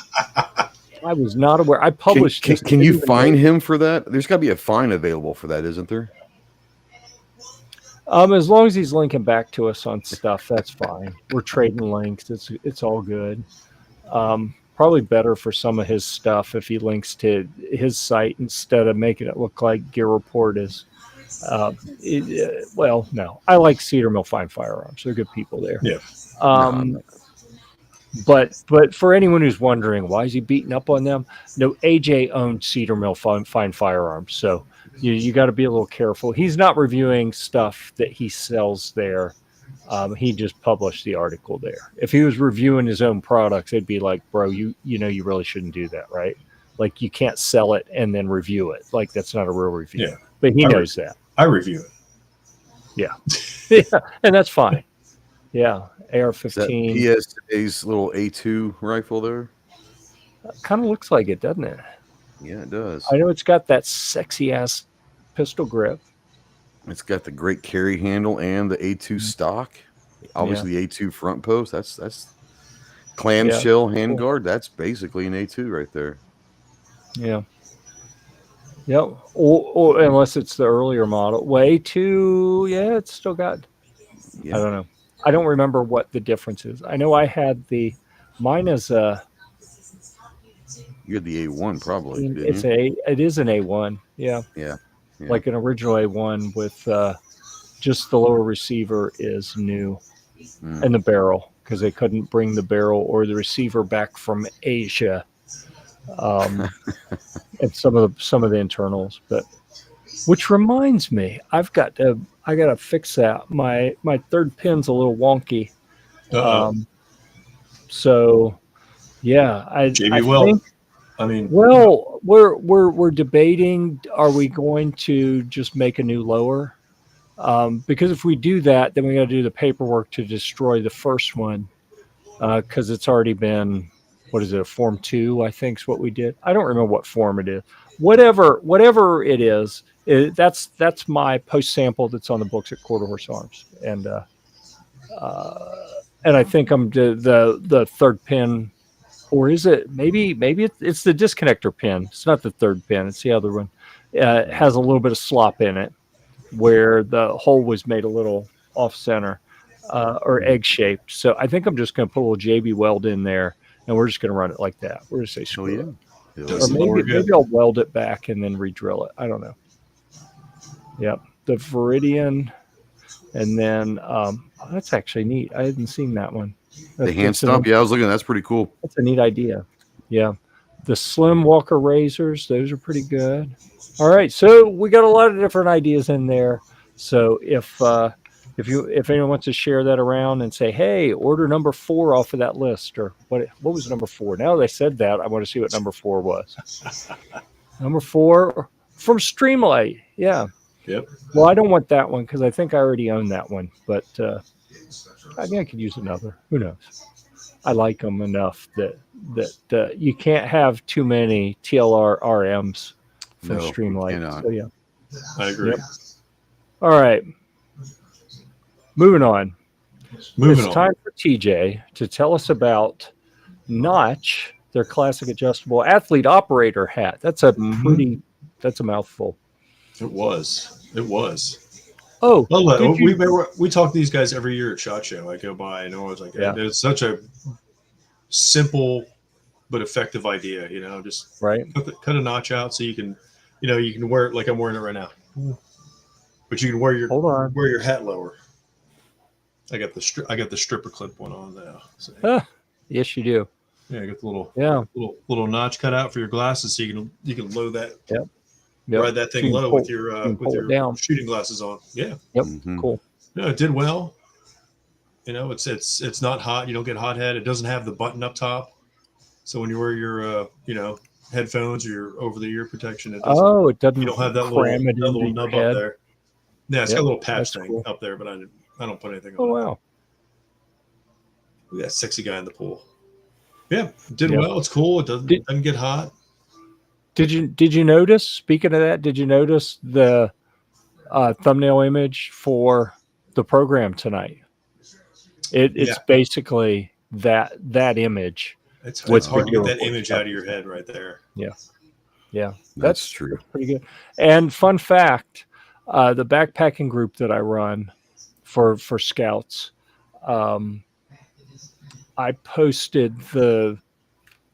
I was not aware. I published. Can you find him for that? There's got to be a fine available for that, isn't there? As long as he's linking back to us on stuff, that's fine. We're trading links. It's all good. Probably better for some of his stuff if he links to his site instead of making it look like GearReport is. Well, no, I like Cedar Mill Fine Firearms. They're good people there. Yeah. But for anyone who's wondering why is he beating up on them, no, AJ owned Cedar Mill Fine Firearms, so you got to be a little careful. He's not reviewing stuff that he sells there. He just published the article there. If he was reviewing his own products, it'd be like, bro, you know you really shouldn't do that, right? Like, you can't sell it and then review it. Like, that's not a real review. Yeah. But he knows that. I review it. Yeah. Yeah, and that's fine. Yeah, AR-15. PSA's little A2 rifle there. Kind of looks like it, doesn't it? Yeah, it does. I know it's got that sexy ass pistol grip. It's got the great carry handle and the A2 stock. Obviously, the A2 front post. That's clamshell handguard. That's basically an A2 right there. Yeah. Yep. Or unless it's the earlier model. Well, A2, yeah, it's still got. Yeah. I don't know. I don't remember what the difference is. I know I had mine is a. You had the A1 probably. It is an A1. Yeah. Yeah. Like an original A1 with just the lower receiver is new and the barrel, because they couldn't bring the barrel or the receiver back from Asia. And some of the internals, but which reminds me, I got to fix that. My third pin's a little wonky. So yeah, well, we're debating, are we going to just make a new lower? Because if we do that, then we got to do the paperwork to destroy the first one, because it's already been, what is it, a Form 2, I think is what we did. I don't remember what form it is. Whatever it is, that's my post sample that's on the books at Quarter Horse Arms. And I think I'm the third pin, or is it maybe it's the disconnector pin. It's not the third pin, it's the other one. It has a little bit of slop in it where the hole was made a little off center or egg shaped. So I think I'm just going to put a little JB weld in there, and we're just going to run it like that. We're going to say screw it. Or maybe I'll weld it back and then re-drill it. I don't know. Yep. The Viridian. And then that's actually neat. I hadn't seen that one. The hand stomp. Yeah, I was looking. That's pretty cool. That's a neat idea. Yeah. The Slim Walker razors. Those are pretty good. All right. So we got a lot of different ideas in there. So if anyone wants to share that around and say, hey, order number 4 off of that list, or what was number 4? Now they said that, I want to see what number 4 was. Number 4 from Streamlight. Yeah. Yep. Well, I don't want that one because I think I already own that one, but I think I could use another. Who knows? I like them enough that you can't have too many TLR RMs from Streamlight. So yeah. I agree. Yep. All right. Moving on. Moving It's on. time for TJ to tell us about Notch, their classic adjustable athlete operator hat. That's a that's a mouthful. It was. It was. Oh, Well, did you? we talk to these guys every year at SHOT Show. I go by and I was like, Yeah. it's such a simple but effective idea. Just Right. cut a notch out so you can, you can wear it like I'm wearing it right now. But you can wear your hat lower. I got the stripper clip one on now. So. Yes, you do. Yeah, I got the little notch cut out for your glasses, so you can load that. Yep. Ride that thing low with your shooting glasses on. Yeah. Yep. Cool. No, it did well. It's not hot. You don't get hot head. It doesn't have the button up top. So when you wear your headphones or your over the ear protection, it doesn't. You don't have that little nub up there. Yeah, it's got a little patch thing up there, but I don't put anything on. Oh wow. Look at that sexy guy in the pool. Yeah, it did well. It's cool. It doesn't get hot. Did you notice? Speaking of that, did you notice the thumbnail image for the program tonight? It's basically that image. It's hard to get that image out of your head right there. Yeah, that's true. That's pretty good. And fun fact, the backpacking group that I run for scouts, I posted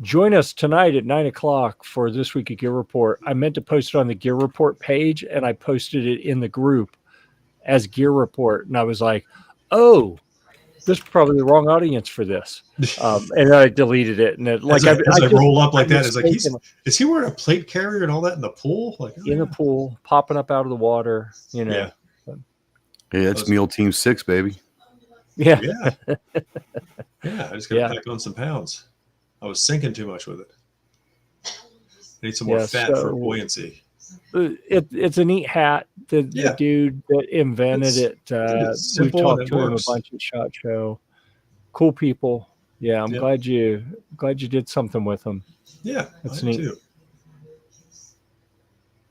join us tonight at 9:00 for This Week at Gear Report. I meant to post it on the Gear Report page, and I posted it in the group as Gear Report. And I was like, oh, this is probably the wrong audience for this. And I deleted it. And I roll up like that, it's like, is he wearing a plate carrier and all that in the pool? Like in the pool, popping up out of the water, Yeah. Hey, that's Meal Team 6, baby. Yeah. I just got to pack on some pounds. I was sinking too much with it. I need some more fat for buoyancy. It's a neat hat. The dude that invented it, we talked to him a bunch at SHOT Show. Cool people. Yeah, I'm glad you did something with them. Yeah, that's neat too.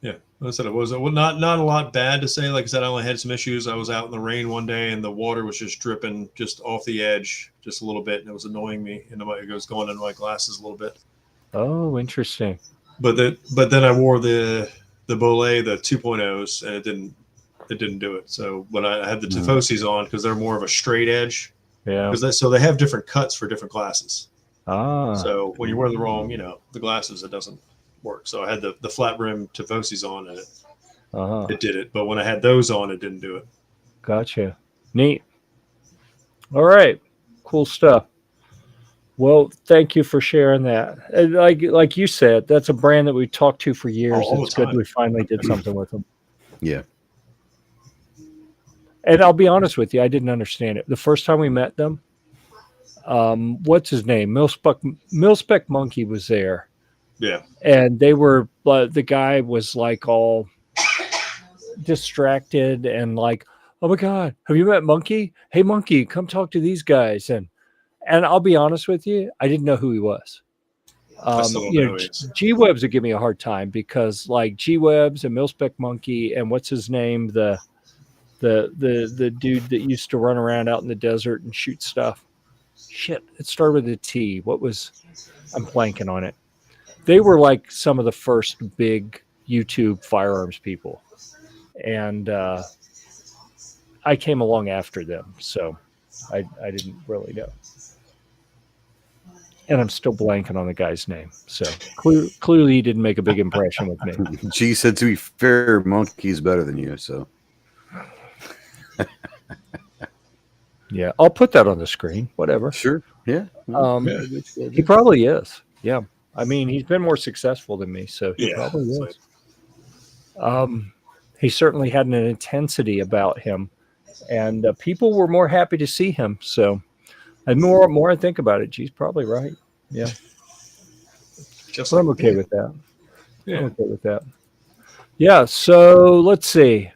Yeah, I said it was not a lot bad to say. Like I said, I only had some issues. I was out in the rain one day, and the water was just dripping just off the edge, just a little bit, and it was annoying me. And it was going into my glasses a little bit. Oh, interesting. But then I wore the Bolet, the 2.0s, and it didn't do it. So when I had the Tifosis on, because they're more of a straight edge, so they have different cuts for different glasses. So when you wear the wrong, the glasses, it doesn't work. So I had the flat brim Tifosis on, and it did it. But when I had those on, it didn't do it. Gotcha. Neat. All right. Cool stuff. Well, thank you for sharing that. Like you said, that's a brand that we talked to for years. It's good we finally did something with them. Yeah. And I'll be honest with you, I didn't understand it. The first time we met them, what's his name? Mil-Spec Monkey was there. Yeah. And they were, the guy was like all distracted and like, oh my God, have you met Monkey? Hey, Monkey, come talk to these guys. And I'll be honest with you, I didn't know who he was. G-Webs would give me a hard time because like G-Webs and Mil-Spec Monkey and what's his name, the dude that used to run around out in the desert and shoot stuff. Shit, it started with a T. I'm blanking on it. They were like some of the first big YouTube firearms people. And I came along after them, so I didn't really know. And I'm still blanking on the guy's name. So clearly he didn't make a big impression with me. G said, to be fair, Monkey's better than you, so. Yeah, I'll put that on the screen. Whatever. Sure. Yeah. He probably is. Yeah. I mean, he's been more successful than me, so he probably is. He certainly had an intensity about him, and people were more happy to see him. So, and more I think about it, he's probably right. Yeah. I'm okay with that. Yeah. I'm okay with that. Yeah. So let's see.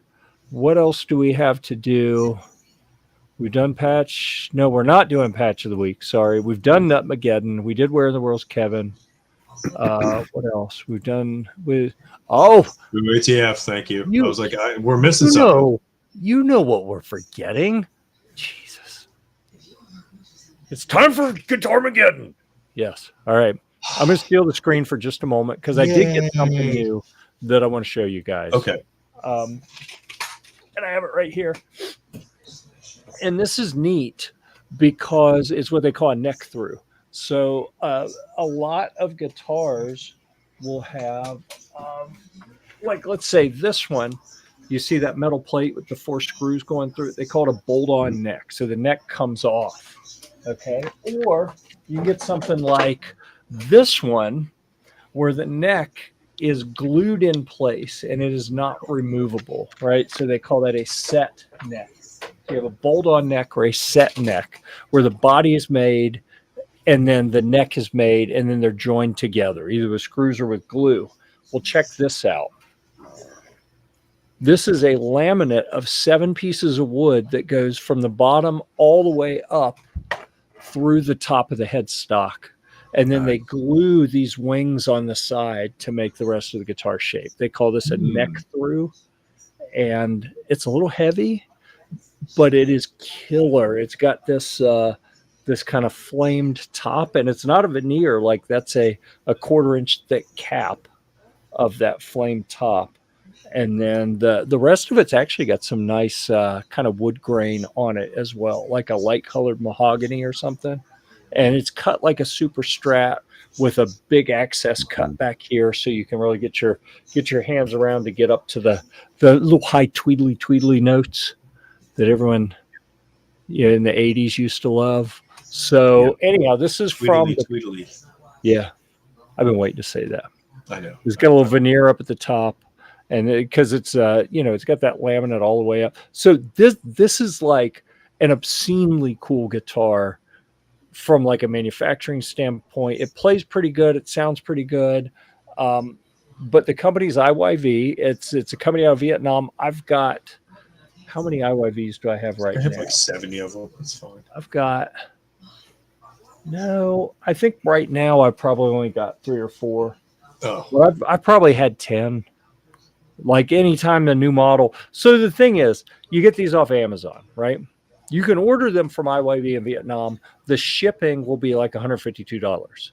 What else do we have to do? We've done patch. No, we're not doing patch of the week. Sorry. We've done Nutmageddon. We did Where in the World's Kevin. What else we've done with? Oh, ATF. Thank you. You- I was like, we're missing you something. know what we're forgetting. Jesus, it's time for Guitarmageddon. Yes. All right. I'm going to steal the screen for just a moment because I did get something Yay. new that I want to show you guys. Okay. And I have it right here. And this is neat because it's what they call a neck through. So a lot of guitars will have, like, let's say this one, you see that metal plate with the 4 screws going through it. They call it a bolt-on neck. So the neck comes off. Okay. Or you can get something like this one where the neck is glued in place and it is not removable, right? So they call that a set neck. You have a bolt-on neck or a set neck where the body is made and then the neck is made and then they're joined together, either with screws or with glue. Well, check this out. This is a laminate of 7 pieces of wood that goes from the bottom all the way up through the top of the headstock. And then they glue these wings on the side to make the rest of the guitar shape. They call this a neck through. And it's a little heavy, but it is killer. It's got this this kind of flamed top, and it's not a veneer. Like, that's a 1/4 inch thick cap of that flamed top. And then the rest of it's actually got some nice kind of wood grain on it as well, like a light colored mahogany or something. And it's cut like a super strat with a big access cut back here, so you can really get your hands around to get up to the little high tweedly notes that everyone in the 80s used to love. So anyhow, this is from Tweedly. Yeah, I've been waiting to say that. I know. It's got a little veneer up at the top, and because it's it's got that laminate all the way up. So this is like an obscenely cool guitar from like a manufacturing standpoint. It plays pretty good. It sounds pretty good. But the company's IYV. It's a company out of Vietnam. I've got, how many IYVs do I have right now? I have like 70 of them. That's fine. I think right now I probably only got 3 or 4. Oh. Well, I probably had 10. Like, anytime the new model. So the thing is, you get these off Amazon, right? You can order them from IYV in Vietnam. The shipping will be like $152.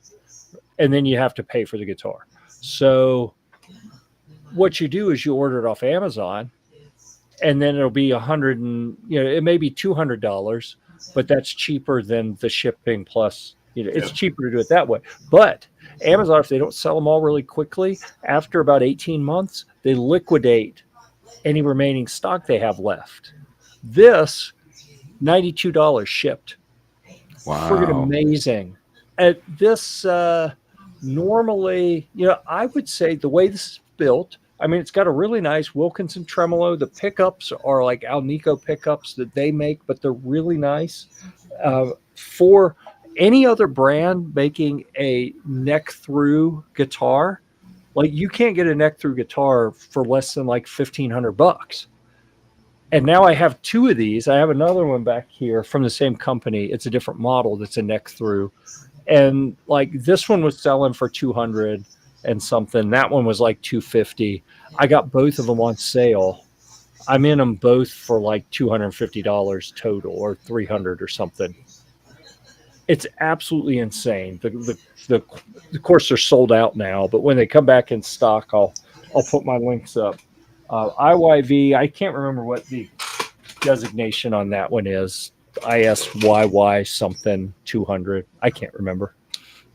And then you have to pay for the guitar. So what you do is you order it off Amazon, and then it'll be $100 and, it may be $200, but that's cheaper than the shipping plus, it's cheaper to do it that way. But Amazon, if they don't sell them all really quickly, after about 18 months, they liquidate any remaining stock they have left. This, $92 shipped. Wow. Friggin' amazing. At this, normally, I would say the way this is built, I mean, it's got a really nice Wilkinson tremolo. The pickups are like Alnico pickups that they make, but they're really nice. For any other brand making a neck through guitar, like, you can't get a neck through guitar for less than like $1,500. And now I have 2 of these. I have another one back here from the same company. It's a different model that's a neck through. And like, this one was selling for $200 and something. That one was like $250. I got both of them on sale. I'm in them both for like $250 total, or $300 or something. It's absolutely insane. Of course, they're sold out now, but when they come back in stock, I'll put my links up. IYV, I can't remember what the designation on that one is. ISYY something 200. I can't remember.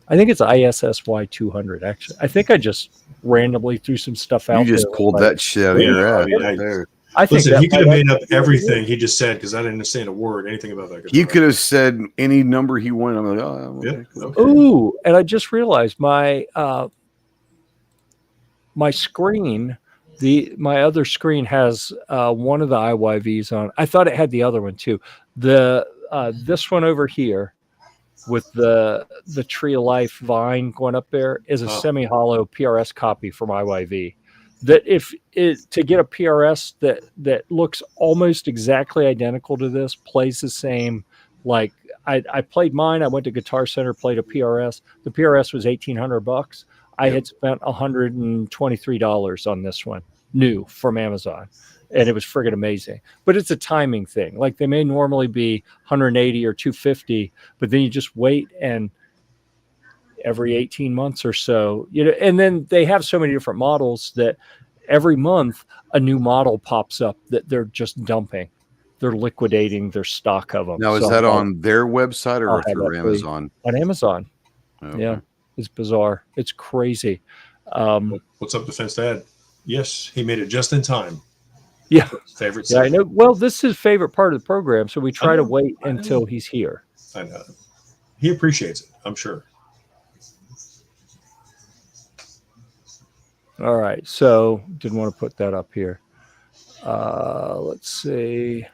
I think it's ISSY 200, actually. I think I just randomly threw some stuff out. You just pulled that shit out of your ass right there. I think Listen, he could have made up everything he just said, because I didn't understand a word, anything about that guitar. He could have said any number he wanted. I'm like, oh, okay. Okay. Ooh, and I just realized my screen, my other screen has one of the IYVs on. I thought it had the other one too. This one over here with the Tree of Life vine going up there is a semi-hollow PRS copy from IYV. That to get a PRS that looks almost exactly identical to this, plays the same. Like, I played mine. I went to Guitar Center, played a PRS. The PRS was $1,800. I had spent $123 on this one, new from Amazon, and it was friggin' amazing. But it's a timing thing. Like they may normally be 180 or 250, but then you just wait, and every 18 months or so, and then they have so many different models that every month a new model pops up that they're just dumping. They're liquidating their stock of them. Now, is that on their website or through Amazon? On Amazon. Okay. Yeah, it's bizarre. It's crazy. What's up, Defense Dad? Yes, he made it just in time. Yeah. Favorite. Yeah, I know. Well, this is his favorite part of the program, so we try to wait until he's here. I know. He appreciates it, I'm sure. All right, so didn't want to put that up here. Let's see.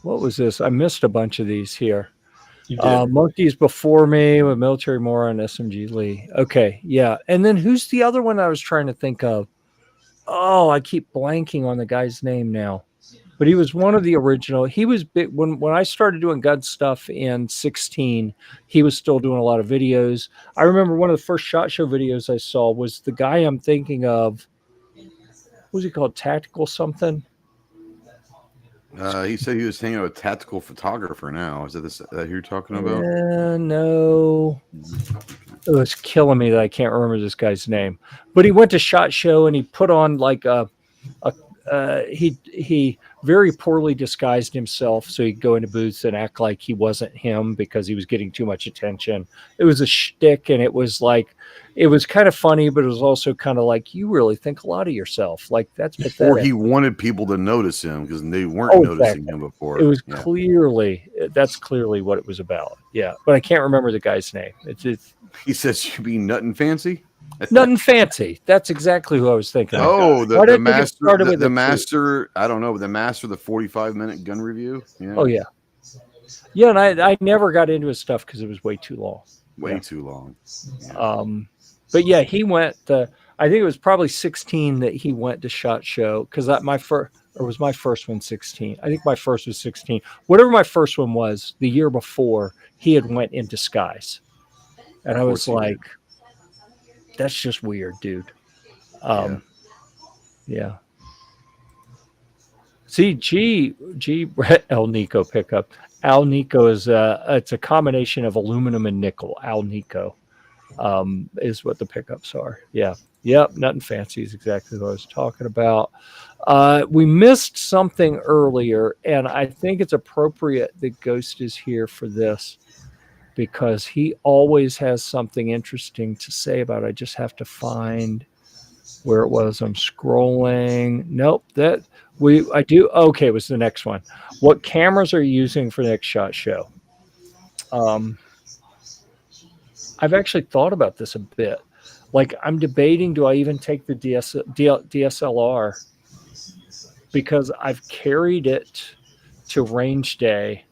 What was this? I missed a bunch of these here. Monkeys Before Me with Military Moron, SMG Lee. Okay, yeah. And then who's the other one I was trying to think of? Oh, I keep blanking on the guy's name now. But he was one of the original. He was big when I started doing gun stuff in 16. He was still doing a lot of videos. I remember one of the first SHOT Show videos I saw was the guy I'm thinking of. What was he called? Tactical something? He said he was hanging out with a tactical photographer now. Is that this who you're talking about? No. It was killing me that I can't remember this guy's name. But he went to SHOT Show and he put on like he very poorly disguised himself so he'd go into booths and act like he wasn't him because he was getting too much attention. It was a shtick, and it was kind of funny, but it was also kind of like, you really think a lot of yourself. Like, that's pathetic. Or he wanted people to notice him because they weren't noticing him before. It was that's clearly what it was about. Yeah, but I can't remember the guy's name. He says, "You be nuttin' fancy." Nothing fancy. That's exactly who I was thinking. Oh, the master. I don't know. The master, the 45-minute gun review. Yeah. Oh yeah, yeah. And I never got into his stuff because it was way too long. Way too long. Yeah. But yeah, he went. I think it was probably 16 that he went to SHOT Show because my first one 16. I think my first was 16. Whatever my first one was, the year before he had went in disguise, and I was like, that's just weird, dude. Yeah. See, El Nico pickup. Al Nico is it's a combination of aluminum and nickel. Al Nico is what the pickups are. Yeah. Yep. Nothing fancy is exactly what I was talking about. We missed something earlier, and I think it's appropriate that Ghost is here for this, because he always has something interesting to say about it. I just have to find where it was. I'm scrolling. Nope, I do. Okay, it was the next one. What cameras are you using for the next SHOT Show? I've actually thought about this a bit. Like, I'm debating, do I even take the DSLR? Because I've carried it to range day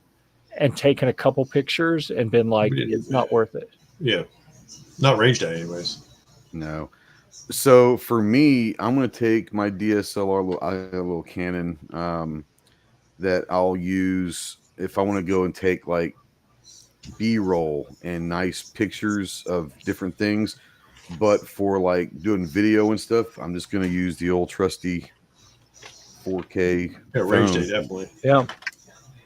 and taken a couple pictures and been like, it's not worth it. Yeah. Not range day anyways. No. So for me, I'm going to take my DSLR, I have a little Canon that I'll use if I want to go and take like B-roll and nice pictures of different things. But for like doing video and stuff, I'm just going to use the old trusty 4K. Yeah, range day, definitely. Yeah.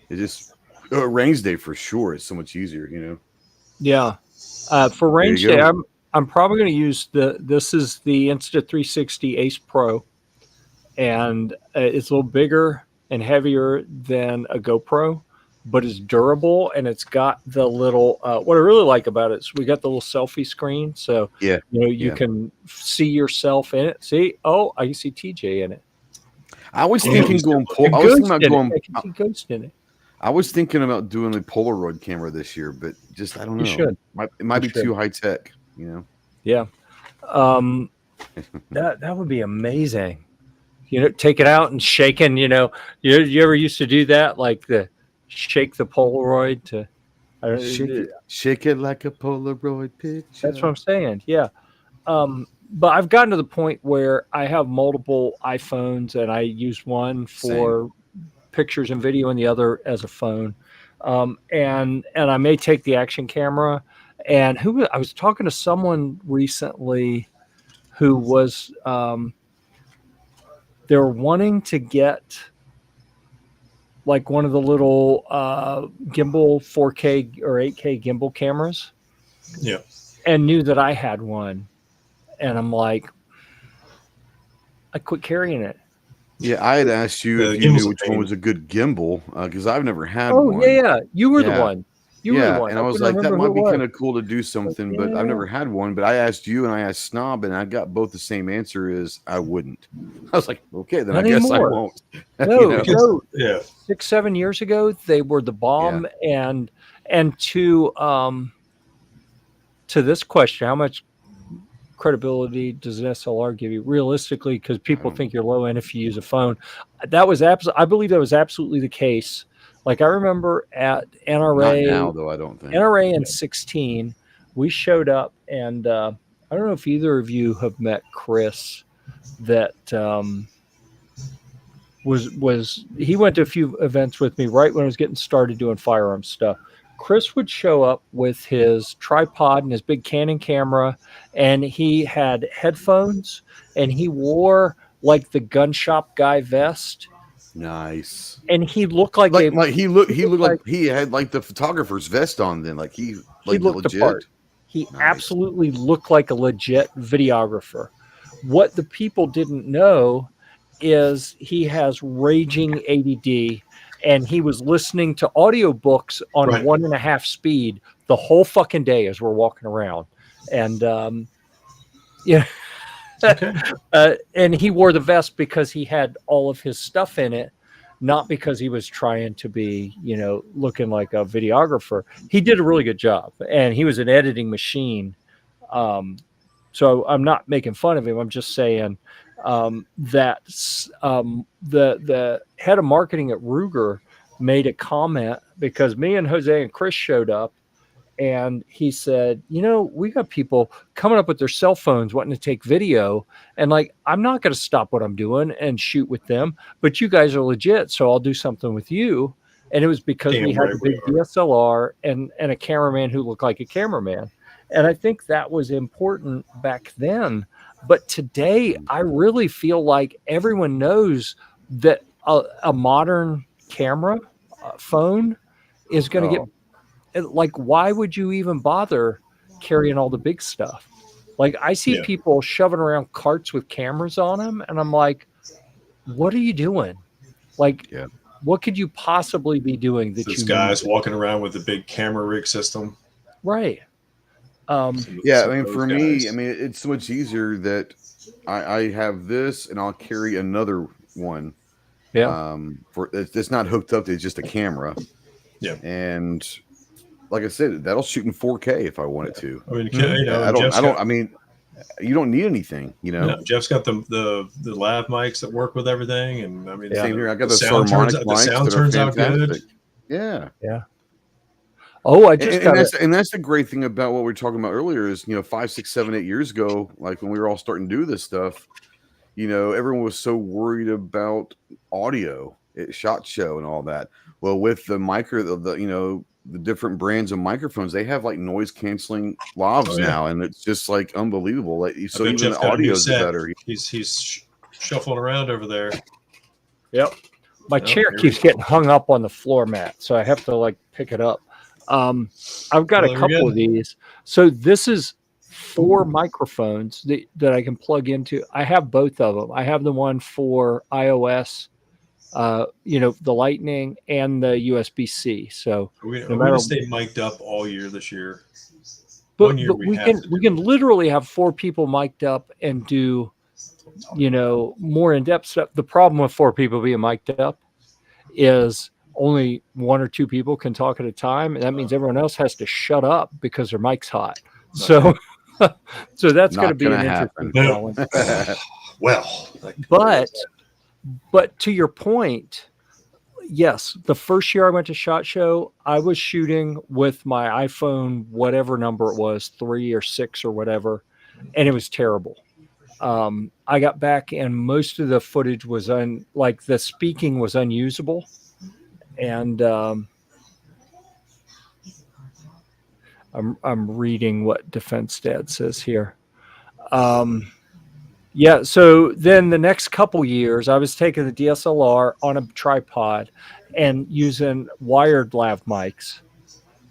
It just... range day for sure is so much easier, Yeah. For range day, I'm probably going to use this is the Insta360 Ace Pro, and it's a little bigger and heavier than a GoPro, but it's durable, and it's got the little what I really like about it is we got the little selfie screen, so you can see yourself in it. See, I can see TJ in it. I was thinking going Ghost in it. I was thinking about doing a Polaroid camera this year, but just I don't know. You should. It might be too high tech, Yeah. That would be amazing. Take it out and shaking. You ever used to do that, like shake the Polaroid to shake it like a Polaroid picture. That's what I'm saying. Yeah. But I've gotten to the point where I have multiple iPhones, and I use one for pictures and video and the other as a phone. And I may take the action camera And I was talking to someone recently who was they were wanting to get like one of the little gimbal 4K or 8K gimbal cameras. Yeah. And knew that I had one. And I'm like, I quit carrying it. Yeah, I had asked you if you knew which one was a good gimbal because I've never had one. Yeah. You were the one. You were the one. And I was like, that might be kind of cool to do something, but I've never had one. But I asked you and I asked Snob, and I got both the same answer: is I wouldn't. I was like, okay, then I guess I won't. No, no. Yeah. 6-7 years ago, they were the bomb. Yeah. And to this question, how much credibility does an SLR give you realistically? Because people think you're low end if you use a phone. That was I believe that was absolutely the case. Like I remember at NRA, not now though, I don't think NRA in 16, we showed up, and I don't know if either of you have met Chris. That was he went to a few events with me right when I was getting started doing firearms stuff. Chris would show up with his tripod and his big Canon camera, and he had headphones, and he wore like the gun shop guy vest. Nice. And he looked like he looked like he had like the photographer's vest on. Then he looked legit. The part. He absolutely looked like a legit videographer. What the people didn't know is he has raging ADD, and he was listening to audiobooks on 1.5 speed the whole fucking day as we're walking around. And and he wore the vest because he had all of his stuff in it, not because he was trying to be, looking like a videographer. He did a really good job, and he was an editing machine. So I'm not making fun of him. I'm just saying that the head of marketing at Ruger made a comment because me and Jose and Chris showed up, and he said, we got people coming up with their cell phones wanting to take video, and like, I'm not going to stop what I'm doing and shoot with them, but you guys are legit, so I'll do something with you. And it was because we had a big DSLR and a cameraman who looked like a cameraman. And I think that was important back then. But today, I really feel like everyone knows that a modern camera phone is going to get, like, why would you even bother carrying all the big stuff? Like, I see people shoving around carts with cameras on them, and I'm like, what are you doing? Like, what could you possibly be doing that this guy's walking around with a big camera rig system? Right. I mean, for me, it's so much easier that I have this and I'll carry another one. For it's not hooked up to just a camera. Yeah. And like I said, that'll shoot in 4K if I wanted to. I mean, you don't need anything, Jeff's got the lav mics that work with everything, and I mean, same here. I got the harmonic mics. The sound turns out good. Yeah. Oh, and that's the great thing about what we were talking about earlier is 5, 6, 7, 8 years ago, like when we were all starting to do this stuff, everyone was so worried about audio at SHOT Show and all that. Well, with the the different brands of microphones, they have like noise canceling lavs now, and it's just like unbelievable. Like, so even the audio is better. He's shuffling around over there. Yep. My chair keeps getting hung up on the floor mat, so I have to like pick it up. I've got a couple of these. So this is 4 microphones that I can plug into. I have both of them. I have the one for iOS, the Lightning and the USB-C. So we're going to stay mic'd up all year this year. But we can literally have 4 people mic'd up and do, more in-depth stuff. The problem with 4 people being mic'd up is only 1 or 2 people can talk at a time, and that means everyone else has to shut up because their mic's hot. So, so that's going to be an interesting challenge. Well, but to your point, yes, the first year I went to SHOT Show, I was shooting with my iPhone, whatever number it was, 3 or 6 or whatever, and it was terrible. I got back and most of the footage was the speaking was unusable. And I'm reading what Defense Dad says here. Yeah, so then the next couple years, I was taking the DSLR on a tripod and using wired lav mics,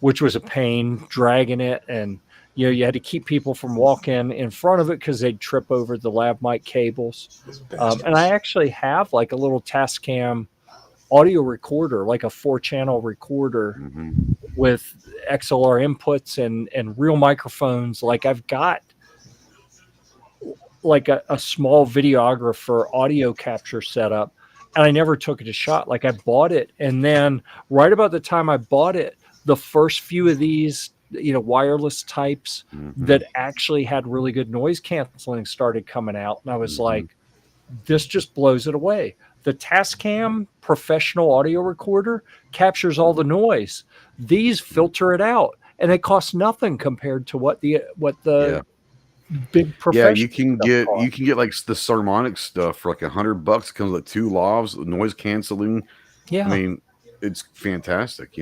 which was a pain, dragging it, and you had to keep people from walking in front of it because they'd trip over the lav mic cables. And I actually have like a little Tascam audio recorder, like a 4-channel recorder with XLR inputs and real microphones. Like I've got like a small videographer audio capture setup, and I never took it a shot. Like I bought it, and then right about the time I bought it, the first few of these wireless types that actually had really good noise canceling started coming out, and I was like, this just blows it away. The Tascam professional audio recorder captures all the noise. These filter it out, and it costs nothing compared to what the big professional. Yeah, you can get like the Sarmonic stuff for like $100. It comes with 2 lavs, noise canceling. Yeah, I mean, it's fantastic.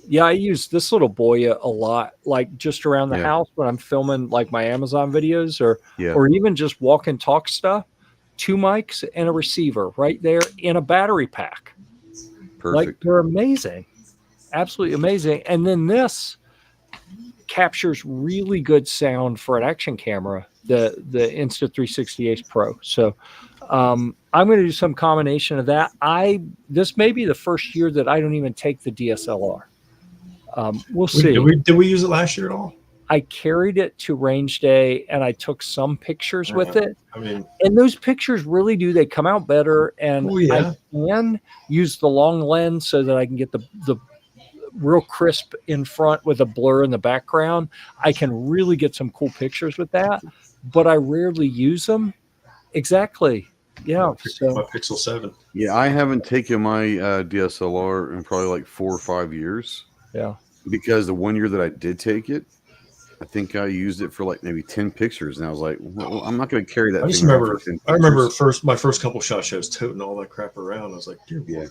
Yeah, I use this little boy a lot, like just around the house when I'm filming like my Amazon videos or even just walk and talk stuff. 2 mics and a receiver right there in a battery pack. Perfect. Like they're amazing, absolutely amazing. And then this captures really good sound for an action camera, the Insta360 Ace Pro. So I'm going to do some combination of that. This may be the first year that I don't even take the DSLR. We'll see. Did we use it last year at all? I carried it to range day and I took some pictures with it. I mean, and those pictures really they come out better. And I can use the long lens so that I can get the real crisp in front with a blur in the background. I can really get some cool pictures with that, but I rarely use them. Exactly. Yeah. So my Pixel 7. Yeah, I haven't taken my DSLR in probably like 4 or 5 years. Yeah. Because the 1 year that I did take it, I think I used it for like maybe 10 pictures, and I was like, well, I'm not going to carry that. I remember my first couple shots, I was toting all that crap around. I was like, dear boy.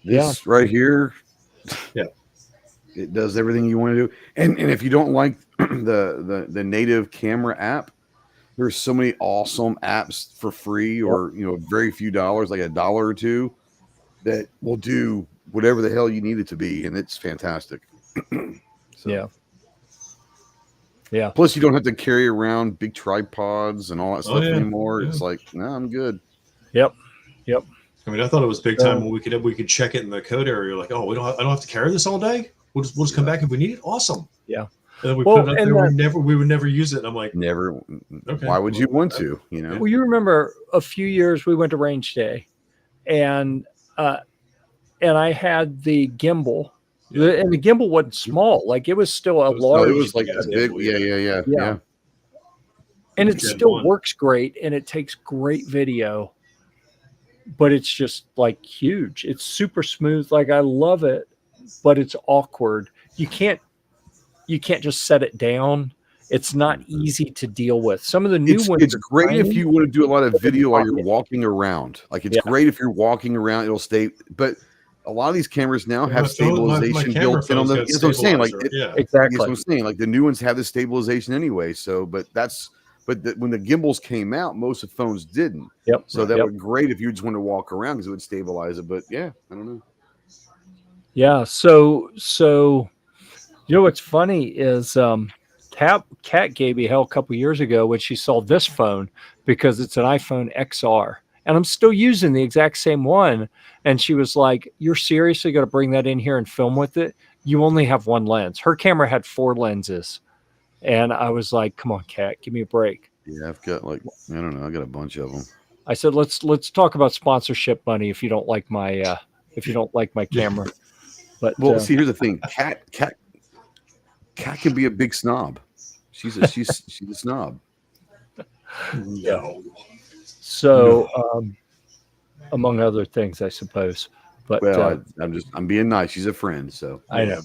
This right here, it does everything you want to do. And if you don't like the native camera app, there's so many awesome apps for free or very few dollars, like $1 or $2, that will do whatever the hell you need it to be, and it's fantastic. So. Yeah. Plus, you don't have to carry around big tripods and all that stuff anymore. Yeah. It's like, no, I'm good. Yep. I mean, I thought it was big time when we could check it in the code area. Like, oh, I don't have to carry this all day. We'll just come back if we need it. Awesome. Yeah. And then we put it up there. We would never use it. And I'm like, never. Okay. Why would you want to? Well, you remember a few years we went to range day, and I had the gimbal. And the gimbal wasn't small; like it was still a large. It was like a big, yeah. And it still works great, and it takes great video. But it's just like huge. It's super smooth. Like I love it, but it's awkward. You can't just set it down. It's not easy to deal with. Some of the new ones. It's great if you want to do a lot of video while you're walking around. Like it's great if you're walking around; it'll stay. But a lot of these cameras now have stabilization built in on them. That's what I'm saying. Like exactly. That's what I'm saying. Like the new ones have the stabilization anyway. So, when the gimbals came out, most of the phones didn't. Yep. So that would be great if you just want to walk around because it would stabilize it. But yeah, I don't know. Yeah. So what's funny is Kat gave me hell a couple years ago when she saw this phone because it's an iPhone XR. And I'm still using the exact same one. And she was like, you're seriously going to bring that in here and film with it? You only have one lens. Her camera had 4 lenses. And I was like, come on, Kat, give me a break. Yeah, I've got I got a bunch of them. I said, let's talk about sponsorship money if you don't like my camera. But see, here's the thing. Kat can be a big snob. She's a snob. No. So, among other things, I suppose. But I'm being nice. She's a friend, so I know.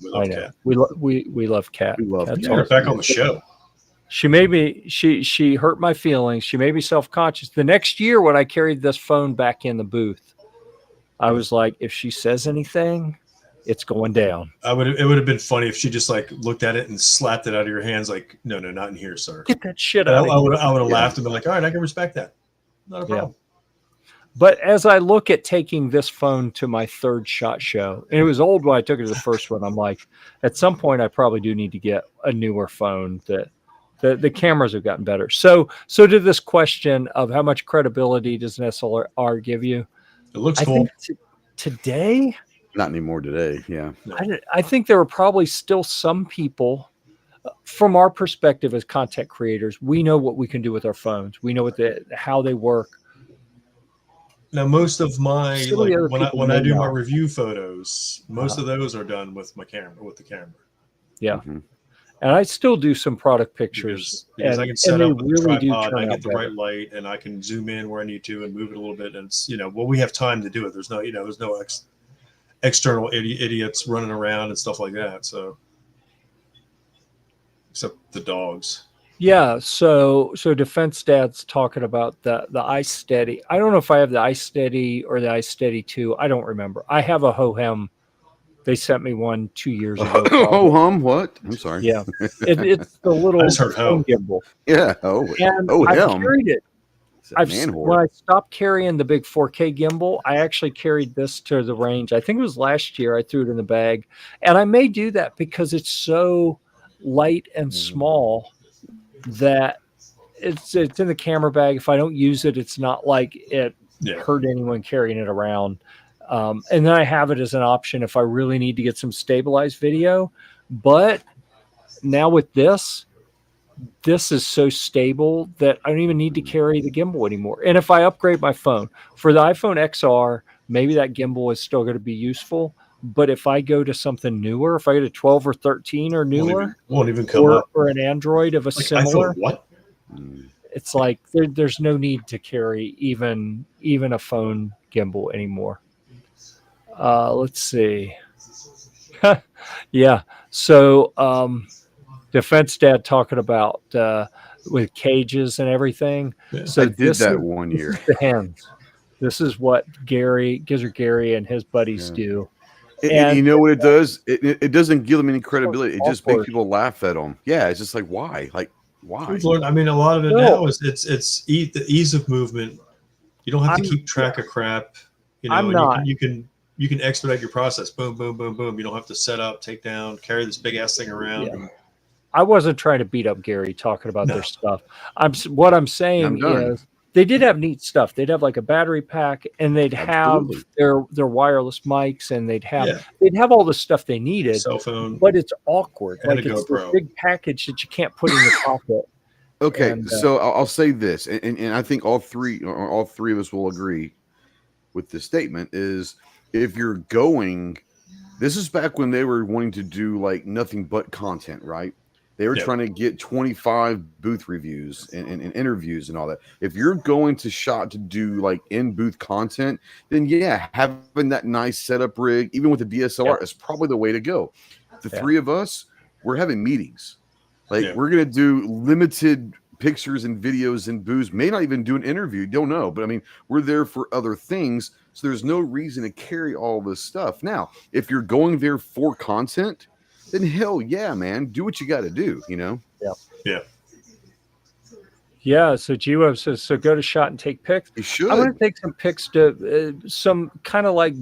We love Kat. We love Kat. Her back on the show. She made me. She hurt my feelings. She made me self-conscious. The next year, when I carried this phone back in the booth, I was like, if she says anything, it's going down. It would have been funny if she just like looked at it and slapped it out of your hands, like, no, not in here, sir. Get that shit I out of here. would have laughed and been like, all right, I can respect that. Not a problem. But as I look at taking this phone to my third SHOT Show, and it was old when I took it to the first one, I'm like, at some point I probably do need to get a newer phone that the cameras have gotten better. So to this question of how much credibility does an SLR give you? It looks cool. Today? Not anymore today. Yeah. I think there are probably still some people, from our perspective as content creators, we know what we can do with our phones. We know how they work. Now, most of my when I do my review photos, most of those are done with the camera. Yeah. Mm-hmm. And I still do some product pictures because I can set up with the tripod, I get the right light, and I can zoom in where I need to and move it a little bit. And it's, we have time to do it. There's no external idiots running around and stuff like that. So, except the dogs. Yeah. So Defense Dad's talking about the iSteady. I don't know if I have the iSteady or the iSteady 2. I don't remember. I have a HoHem. They sent me one 2 years ago. HoHem? What? I'm sorry. Yeah. It's the little phone gimbal. Yeah. I've carried it. When I stopped carrying the big 4K gimbal, I actually carried this to the range. I think it was last year. I threw it in the bag. And I may do that because it's so light and small that it's in the camera bag. If I don't use it, it's not like it hurt anyone carrying it around. And then I have it as an option if I really need to get some stabilized video. But now with this is so stable that I don't even need to carry the gimbal anymore. And if I upgrade my phone for the iPhone XR, maybe that gimbal is still going to be useful. But if I go to something newer, if I go to 12 or 13 or newer, won't even come up. Or an Android of a similar, what? It's like there's no need to carry even a phone gimbal anymore. Let's see. Yeah. So Defense Dad talking about with cages and everything. Yeah. So I did that 1 year. The hands. This is what Gizzard Gary and his buddies do. And you know what it does? It doesn't give them any credibility. It just makes people laugh at them. Yeah, it's just like, why? Like, why? I mean, a lot of it now is it's the ease of movement. You don't have to keep track of crap. You can expedite your process. Boom, boom, boom, boom. You don't have to set up, take down, carry this big ass thing around. Yeah. I wasn't trying to beat up Gary talking about their stuff. What I'm saying is they did have neat stuff. They'd have like a battery pack, and they'd have their wireless mics, and they'd have all the stuff they needed. Cell phone, but it's awkward. Like it's a big package that you can't put in your pocket. Okay, so I'll say this, and I think all three of us will agree with this statement: is if you're going, this is back when they were wanting to do like nothing but content, right? They were trying to get 25 booth reviews and interviews and all that. If you're going to SHOT to do like in-booth content, then having that nice setup rig, even with a DSLR, is probably the way to go. The three of us, we're having meetings. Like we're going to do limited pictures and videos in booths, may not even do an interview, don't know. But I mean, we're there for other things. So there's no reason to carry all this stuff. Now, if you're going there for content, then hell yeah, man, do what you got to do, Yeah. So G-Web says, so go to SHOT and take pics. You should. I'm going to take some pics to some kind of like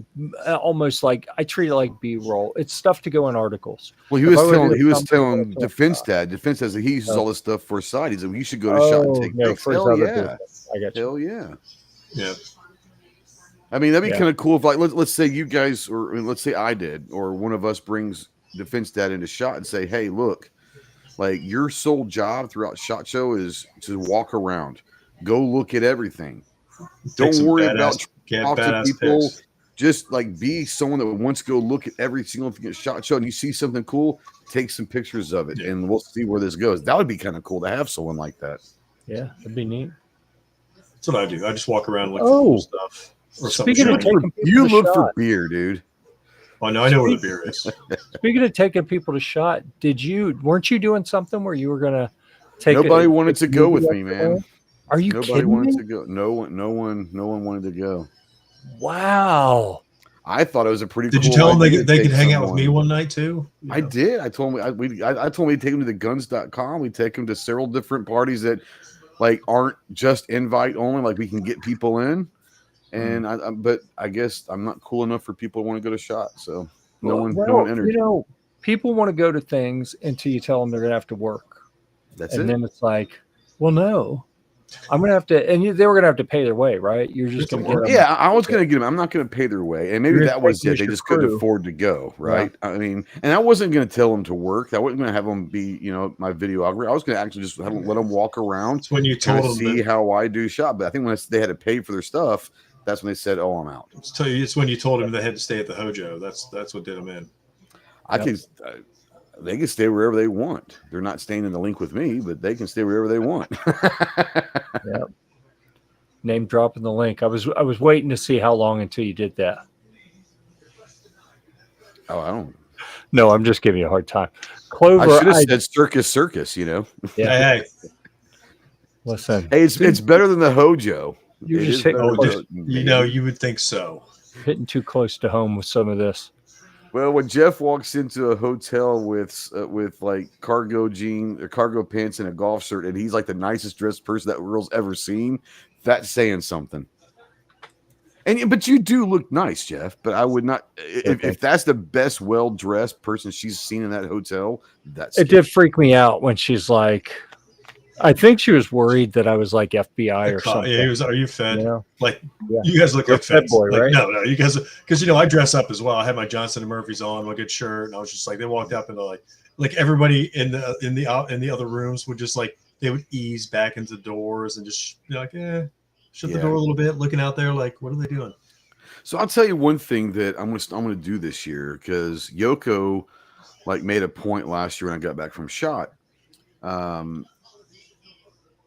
almost like I treat it like B-roll. It's stuff to go in articles. Well, he was telling Defense Dad. Defense says that he uses all this stuff for a side. He said, you should go to SHOT and take pics. Hell yeah. I got you. Hell yeah. Yeah. I mean, that'd be kind of cool if, like, let's say you guys, or let's say I did, or one of us brings Defense Dad into SHOT and say, hey, look, like your sole job throughout SHOT Show is to walk around, go look at everything. Don't worry about talking to people. Picks. Just like be someone that wants to go look at every single thing at SHOT Show, and you see something cool, take some pictures of it, and we'll see where this goes. That would be kind of cool to have someone like that. Yeah, that'd be neat. That's what I do. I just walk around looking for cool stuff. Or speaking of taking you look for beer, dude. Oh no, I know where the beer is. Speaking of taking people to SHOT, weren't you doing something where you were gonna take? Nobody wanted to go with me, man. Are you kidding me? Nobody wanted to go. No one wanted to go. Wow. I thought it was a pretty. Did cool you tell them idea they to could take hang out with someone. me one night too? I did. I told him I told him we'd take him to the guns.com. We take him to several different parties that like aren't just invite only. Like we can get people in, and but I guess I'm not cool enough for people who want to go to SHOT. So no one entered. You know, people want to go to things until you tell them they're gonna have to work. That's and it. then it's like, well, no, I'm gonna have to, and they were gonna have to pay their way, right? You're just gonna get them. Yeah, I was gonna get them. I'm not gonna pay their way, and maybe that was it. They just couldn't afford to go, right? Yeah. I mean, and I wasn't gonna tell them to work. I wasn't gonna have them be, my videographer. I was gonna actually just let them walk around. It's when you told them see how I do SHOT. But I think when they had to pay for their stuff, that's when they said, "Oh, I'm out." It's when you told them they had to stay at the Hojo. That's what did them in. They can stay wherever they want. They're not staying in the link with me, but they can stay wherever they want. Yeah. Name dropping the link. I was waiting to see how long until you did that. Oh, I don't. No, I'm just giving you a hard time. Clover, I should have said circus. Yeah. Hey. Listen. Hey, it's better than the Hojo. You're just hitting. You would think so. Hitting too close to home with some of this. Well, when Jeff walks into a hotel with like cargo jeans or cargo pants and a golf shirt, and he's like the nicest dressed person that world's ever seen, that's saying something. But you do look nice, Jeff. But I would not if that's the best well dressed person she's seen in that hotel. It did freak me out when she's like, I think she was worried that I was like FBI or something. Yeah, he was. Are you fed? Yeah. Like you guys look like fed feds. boy, like, right? No, you guys, because I dress up as well. I had my Johnson and Murphy's on, my good shirt, and I was just like, they walked up and they're like everybody in the other rooms would just like they would ease back into the doors and just be like, shut the door a little bit, looking out there like, what are they doing? So I'll tell you one thing that I'm gonna do this year, because Yoko like made a point last year when I got back from SHOT.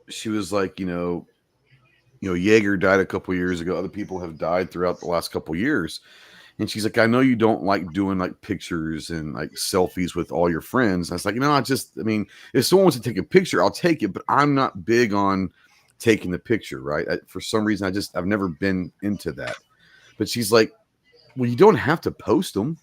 She was like, Jaeger died a couple years ago. Other people have died throughout the last couple years. And she's like, I know you don't like doing like pictures and like selfies with all your friends. I was like, if someone wants to take a picture, I'll take it. But I'm not big on taking the picture, right? For some reason, I've never been into that. But she's like, well, you don't have to post them.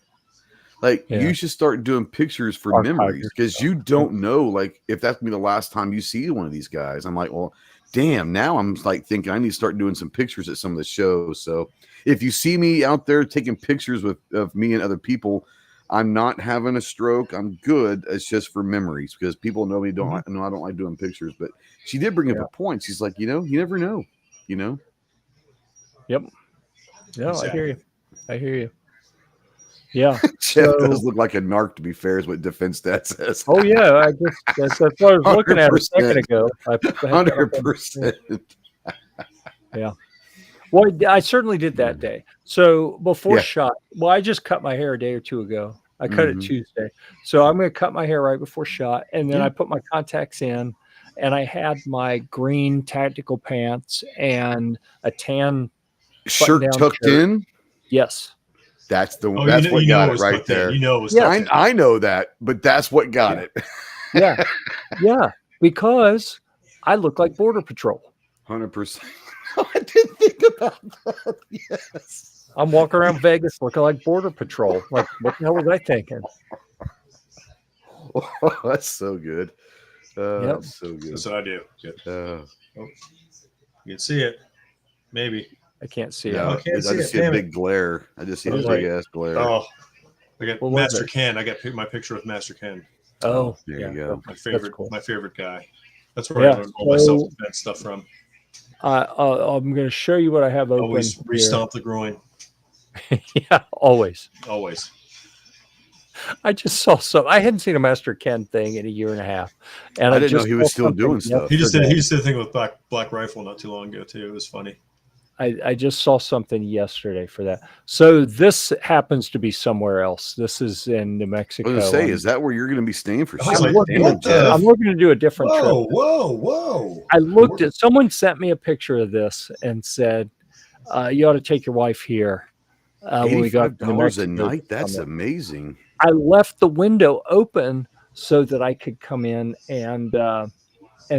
Like you should start doing pictures for memories, because you don't know like if that's gonna be the last time you see one of these guys. I'm like, well, damn, now I'm like thinking I need to start doing some pictures at some of the shows. So if you see me out there taking pictures of me and other people, I'm not having a stroke. I'm good. It's just for memories, because people know me. I don't like doing pictures. But she did bring up a point. She's like, you never know. Yep. No, exactly. I hear you. Yeah, Jeff does look like a narc, to be fair, is what Defense Stat says. Oh yeah, that's what I was looking at a second ago. 100%. Yeah. Well, I certainly did that day. So before SHOT, I just cut my hair a day or two ago. I cut it Tuesday, so I'm going to cut my hair right before SHOT, and then I put my contacts in, and I had my green tactical pants and a tan shirt tucked in. Yes. That's what got it right there. I know that, but that's what got it. Yeah, because I look like Border Patrol. 100%. I didn't think about that. Yes. I'm walking around Vegas looking like Border Patrol. Like, what the hell was I thinking? Oh, that's so good. That's so good. That's what I do. You can see it. Maybe. I can't see it. I just see a big glare. I just see a big ass glare. Oh, I got Master Ken. I got my picture with Master Ken. Oh, there you go. My favorite guy. That's where I learned all my self-defense stuff from. I'm going to show you what I have open. Always re-stomp the groin. Yeah, always. Always. I just saw I hadn't seen a Master Ken thing in a year and a half, and I didn't know he was still doing stuff. He just did a thing with Black Rifle not too long ago too. It was funny. I just saw something yesterday for that. So this happens to be somewhere else. This is in New Mexico. I was going to say, is that where you're going to be staying for? I'm looking to do a different trip. Whoa. I looked at, someone sent me a picture of this and said, you ought to take your wife here. When we got to New Mexico a night? That's amazing. I left the window open so that I could come in and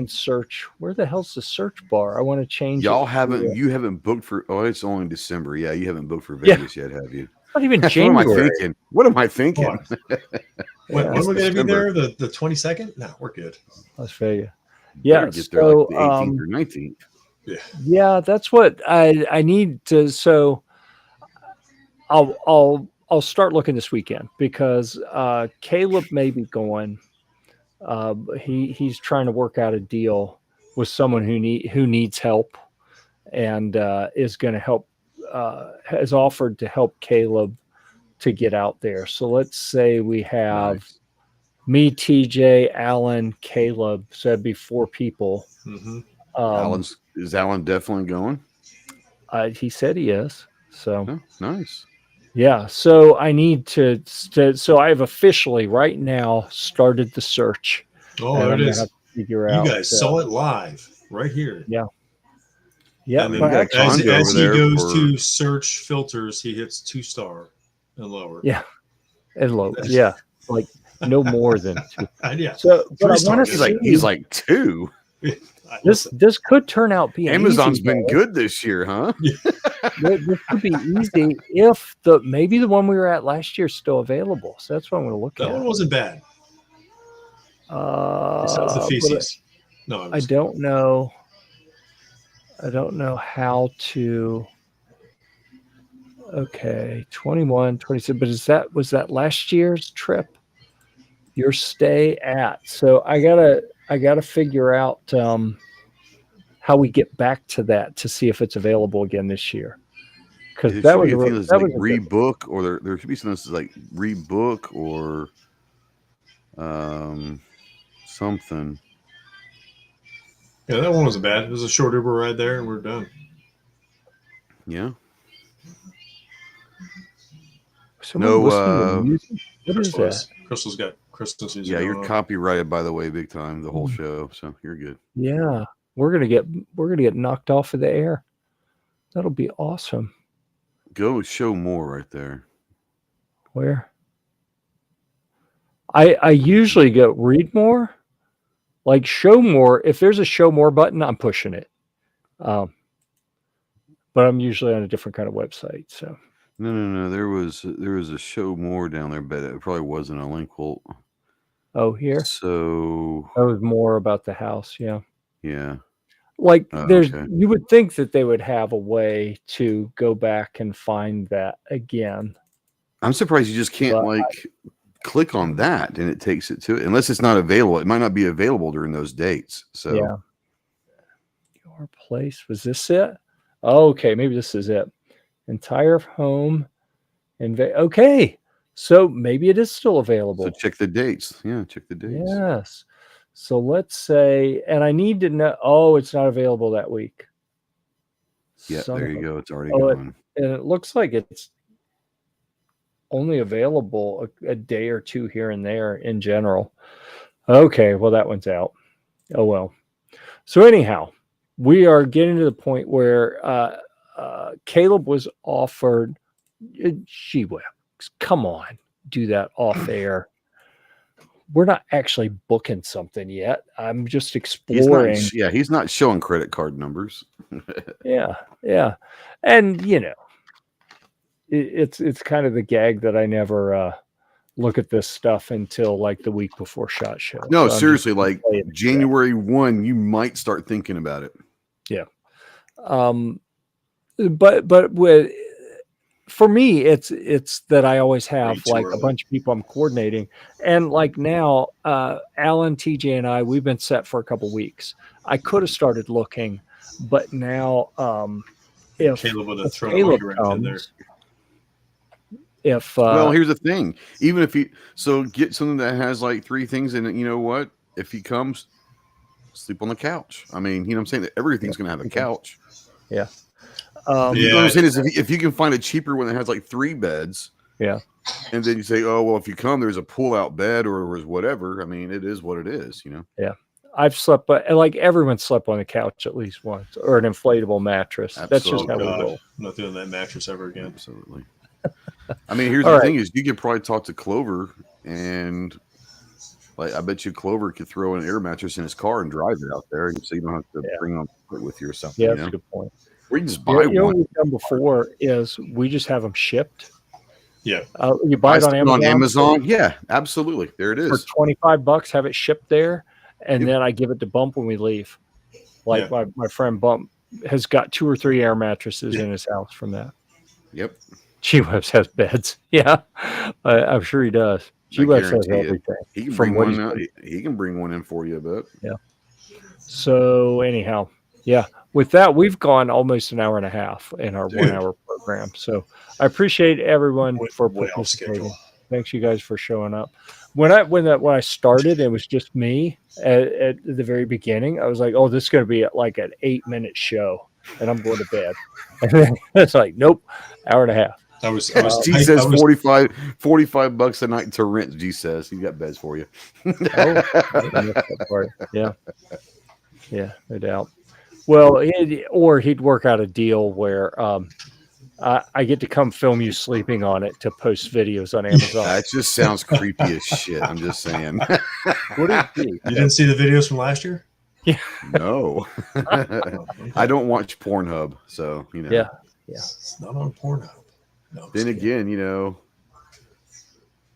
search. Where the hell's the search bar? I want to change. You haven't booked for, it's only December. Yeah, you haven't booked for Vegas yet, have you? not even What am I January. thinking? What am I thinking? When are we going to be September. there? The 22nd? No, we're good. Las Vegas. Better Yeah. get there like the 18th or 19th. Yeah, that's what I need to. So I'll start looking this weekend because Caleb may be going. He's trying to work out a deal with someone who needs help and is going to help. Has offered to help Caleb to get out there. So let's say we have me, TJ, Alan, Caleb. So that'd be 4 people. Mm-hmm. Is Alan definitely going? He said he is. So nice. Yeah. So I need to. So I have officially right now started the search. Oh, there it is. Figure you out, guys saw it live right here. Yeah. Yeah. And then But actually, as he goes to search filters, he hits 2-star and lower. Yeah. And low. Yeah. Like no more than 2. Yeah. So but I want to he's like 2. This could turn out being Amazon's easy, been good this year, huh? This could be easy if maybe the one we were at last year is still available. So that's what I'm going to look at. That one wasn't bad. Besides the feces. No, I don't know. I don't know how to. Okay, 21, 26. But was that last year's trip? Your stay at? So I gotta figure out how we get back to that to see if it's available again this year. Because that was rebook, or there should be something that's like rebook or something. Yeah, that one wasn't bad. It was a short Uber ride there, and we're done. Yeah. What is that? Crystal's got Crystal's music. Yeah, you're copyrighted, by the way, big time. The whole show, so you're good. Yeah, we're gonna get knocked off of the air. That'll be awesome. Go show more right there. Where? I usually go read more, like show more. If there's a show more button, I'm pushing it. But I'm usually on a different kind of website. So no. There was a show more down there, but it probably wasn't a link. Well, here. So that was more about the house. Yeah. Yeah. Like you would think that they would have a way to go back and find that again. I'm surprised you just can't click on that and it takes it to it, unless it's not available. It might not be available during those dates. So yeah. Your place, was this it? Oh, okay, maybe this is it. Entire home okay. So maybe it is still available. So check the dates. Yeah, check the dates. Yes. So let's say, and I need to know. Oh, it's not available that week. Yeah, there you go. It's already gone. And it looks like it's only available a day or two here and there in general. Okay, well, that one's out. Oh, well. So anyhow, we are getting to the point where Caleb was offered, gee whiz, come on, do that off air. We're not actually booking something yet. I'm just exploring. He's not showing credit card numbers. Yeah. And, it's kind of the gag that I never look at this stuff until like the week before SHOT Show. No, so seriously, like January 1, you might start thinking about it. Yeah. But with, for me, it's that I always have like a bunch of people I'm coordinating. And like now, Alan, TJ, and I, we've been set for a couple weeks. I could have started looking, but now if Caleb would have thrown Caleb comes, in there. Well, here's the thing. Even if get something that has like 3 things in it, you know what? If he comes, sleep on the couch. I mean, you know what I'm saying? That everything's going to have a couch. Yeah. What I'm saying is if you can find a cheaper one that has like 3 beds, yeah, and then you say, oh well, if you come, there's a pull-out bed or whatever. I mean, it is what it is, Yeah, I've slept, but like everyone slept on the couch at least once, or an inflatable mattress. Absolutely. That's just how we roll. I'm not doing that mattress ever again. Absolutely. I mean, here's the thing: is you could probably talk to Clover, and like I bet you Clover could throw an air mattress in his car and drive it out there, so you don't have to bring on with you or something. Yeah, that's a good point. Or you just buy one. What we've done before is we just have them shipped, Yeah. You buy it on Amazon. Yeah, absolutely. There it is. For $25, have it shipped there, and then I give it to Bump when we leave. Like my friend Bump has got 2 or 3 air mattresses in his house from that. Yep. G-Webs has beds. Yeah, I'm sure he does. G-Webs has everything. He can bring one out. He can bring one in for you, but yeah. So anyhow, yeah. With that, we've gone almost an hour and a half in our 1 hour program. So I appreciate everyone for participating. Thanks you guys for showing up. When I started, it was just me at the very beginning. I was like, oh, this is going to be like an 8-minute show, and I'm going to bed. And then it's like, nope, hour and a half. G says $45 a night to rent. G says he got beds for you. Yeah, no doubt. Well, or he'd work out a deal where I get to come film you sleeping on it to post videos on Amazon. That just sounds creepy as shit. I'm just saying. You didn't see the videos from last year? Yeah. No. I don't watch Pornhub, so you know. Yeah. It's not on Pornhub. No, then again,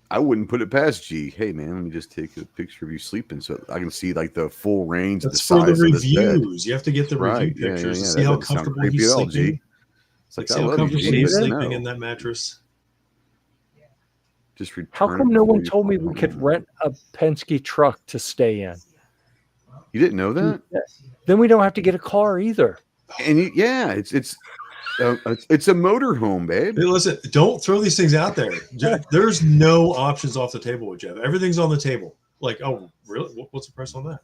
I wouldn't put it past G. Hey man, let me just take a picture of you sleeping so I can see like the full range. That's for the reviews. You have to get the review pictures to see how comfortable he's sleeping. It's like, see how comfortable he's sleeping in that mattress. Just how come no one told me we could rent a Penske truck to stay in? You didn't know that? Then we don't have to get a car either. And it's a motorhome, babe. Hey, listen, don't throw these things out there. There's no options off the table with Jeff. Everything's on the table. Like, oh, really? What's the price on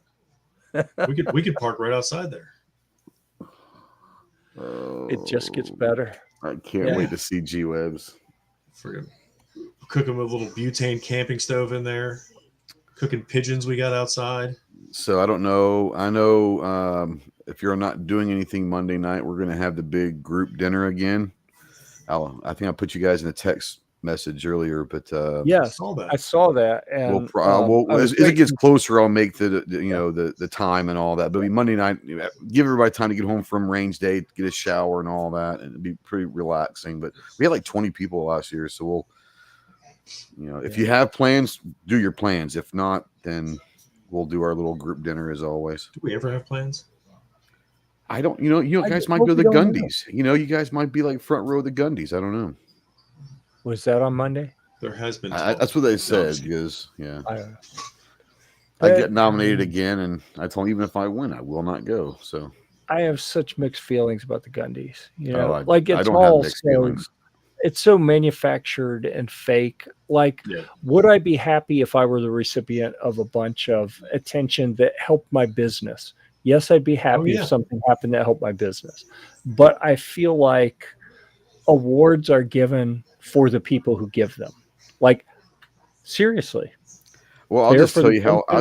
that? we could park right outside there. It just gets better. I can't wait to see G-Webs. Cooking with a little butane camping stove in there. Cooking pigeons we got outside. So I don't know. I know if you're not doing anything Monday night, we're going to have the big group dinner again. I think I put you guys in a text message earlier, but yes, I saw that. And as it gets closer, I'll make the time and all that. But it'll be Monday night. Give everybody time to get home from range day, get a shower and all that, and it'll be pretty relaxing. But we had like 20 people last year, so we'll, if you have plans, do your plans. If not, then we'll do our little group dinner as always. Do we ever have plans? I don't. You guys might go to the Gundies. You guys might be like front row of the Gundies. I don't know. Was that on Monday? There has been. That's what they said. Because I get nominated again, and I told them even if I win, I will not go. So I have such mixed feelings about the Gundies. I don't have mixed feelings. It's so manufactured and fake. Like, would I be happy if I were the recipient of a bunch of attention that helped my business? Yes, I'd be happy if something happened that helped my business. But I feel like awards are given for the people who give them. Like, seriously. Well, I'll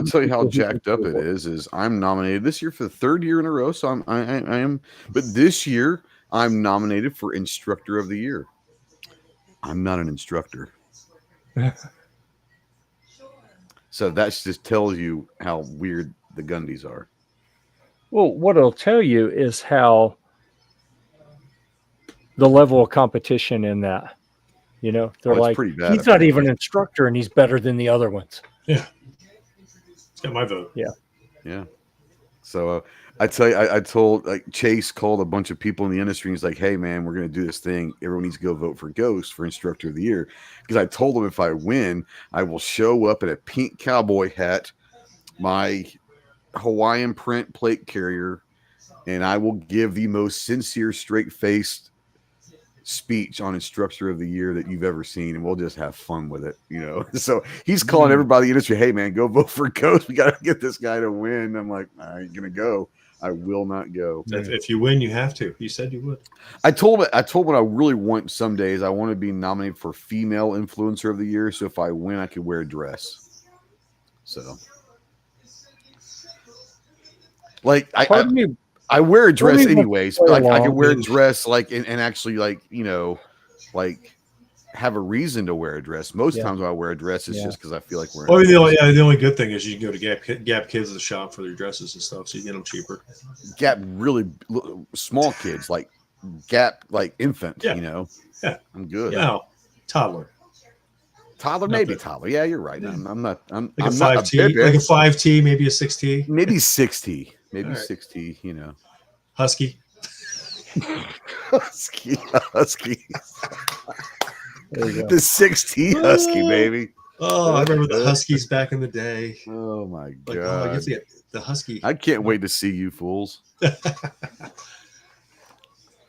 tell you how jacked up it is I'm nominated this year for the 3rd year in a row. So I am, but this year I'm nominated for Instructor of the Year. I'm not an instructor. So that just tells you how weird the Gundies are. Well, what it'll tell you is how the level of competition in that, they're like, pretty bad, he's not even an instructor and he's better than the other ones. Yeah. It's got my vote. Yeah. Yeah. So I tell you, I told Chase called a bunch of people in the industry. And he's like, hey man, we're going to do this thing. Everyone needs to go vote for Ghost for Instructor of the Year. Because I told him if I win, I will show up in a pink cowboy hat, my Hawaiian print plate carrier, and I will give the most sincere, straight-faced speech on Instructor of the Year that you've ever seen, and we'll just have fun with it, So he's calling everybody in the industry, hey man, go vote for Ghost. We got to get this guy to win. I'm like, I ain't gonna go. I will not go. If you win, you have to. You said you would. I told what I really want some days. I want to be nominated for Female Influencer of the Year. So if I win, I could wear a dress. So, like, I wear a dress anyways. But like, I could wear a dress, like, and actually, like, have a reason to wear a dress. Most times when I wear a dress, it's just because I feel like wearing. The only good thing is you can go to Gap Kids at the shop for their dresses and stuff, so you get them cheaper. Gap really small kids, like Gap, like infant. Yeah. Yeah, I'm good. Yeah, toddler. Toddler, maybe toddler. Yeah, you're right. I'm not. I'm like I'm a not 5T, like a 5T, maybe a 6T, maybe 6T, maybe right. 6T. You know, Husky. Husky. There you go. The 6T Husky, baby. Oh, I remember the Huskies back in the day. Oh my god! Like, oh, I guess the Husky. I can't wait to see you fools.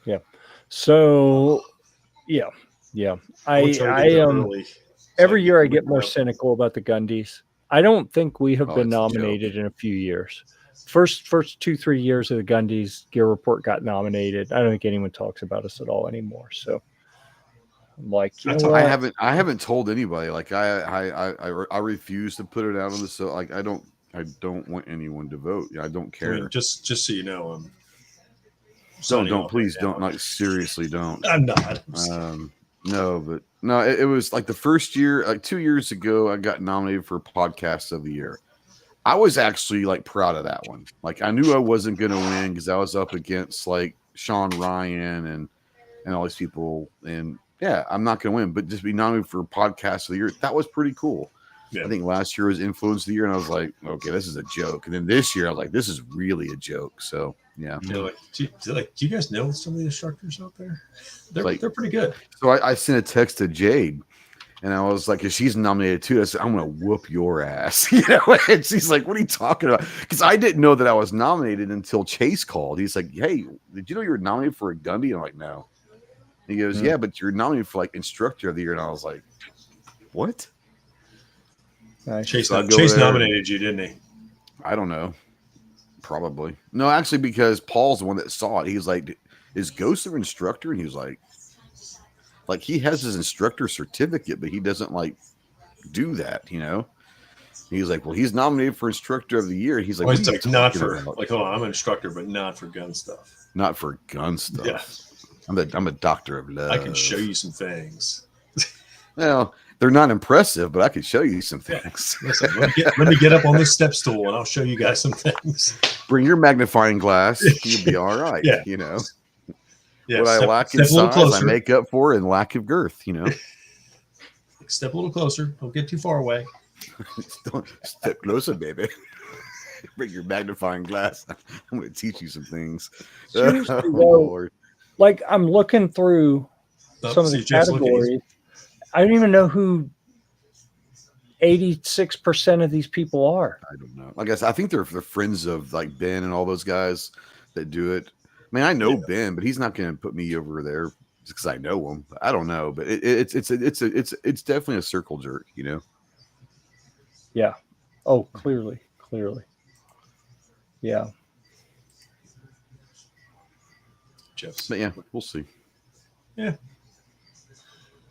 Yeah. So, yeah. I every year I get more cynical about the Gundies. I don't think we have been nominated in a few years. First 2-3 years of the Gundies, Gear Report got nominated. I don't think anyone talks about us at all anymore. So I'm like, I haven't told anybody. Like I refuse to put it out on the so like I don't want anyone to vote. I don't care. I mean, just so you know, please don't, like, seriously don't. I'm not. No, it was like the first year, like 2 years ago, I got nominated for Podcast of the Year. I was actually like proud of that one. Like I knew I wasn't going to win because I was up against like Sean Ryan and all these people. And yeah, I'm not going to win, but just be nominated for Podcast of the Year. That was pretty cool. Yeah. I think last year was Influence of the Year, and I was like, okay, this is a joke. And then this year, I was like, this is really a joke. So yeah. Like, do you guys know some of the instructors out there? They're pretty good. So I sent a text to Jade, and I was like, if she's nominated too, I said, I'm going to whoop your ass. You know, and she's like, what are you talking about? Because I didn't know that I was nominated until Chase called. He's like, hey, did you know you were nominated for a Gundy? And I'm like, no. He goes, yeah, but you're nominated for like Instructor of the Year. And I was like, what? Chase nominated you, didn't he? I don't know. Probably. No, actually, because Paul's the one that saw it. He was like, is Ghost an instructor? And he was like he has his instructor certificate, but he doesn't like do that, you know? He's like, well, he's nominated for Instructor of the Year. He's like, not for like, hold on, I'm an instructor, but not for gun stuff. Not for gun stuff. Yeah. I'm a doctor of love. I can show you some things. Well, they're not impressive, but I can show you some things. Listen, let me get up on this step stool and I'll show you guys some things. Bring your magnifying glass. You'll be all right. Yeah. You know, what I lack in size, I make up for in lack of girth, you know. Step a little closer. Don't get too far away. Don't step closer, baby. Bring your magnifying glass. I'm going to teach you some things. Seriously, Lord. Like I'm looking through some of the categories. I don't even know who 86% of these people are. I don't know. I guess I think they're friends of like Ben and all those guys that do it. I mean, I know Ben, but he's not going to put me over there just because I know him. I don't know, but it's definitely a circle jerk, you know. Yeah. Oh, clearly. Yeah. But yeah, we'll see. Yeah.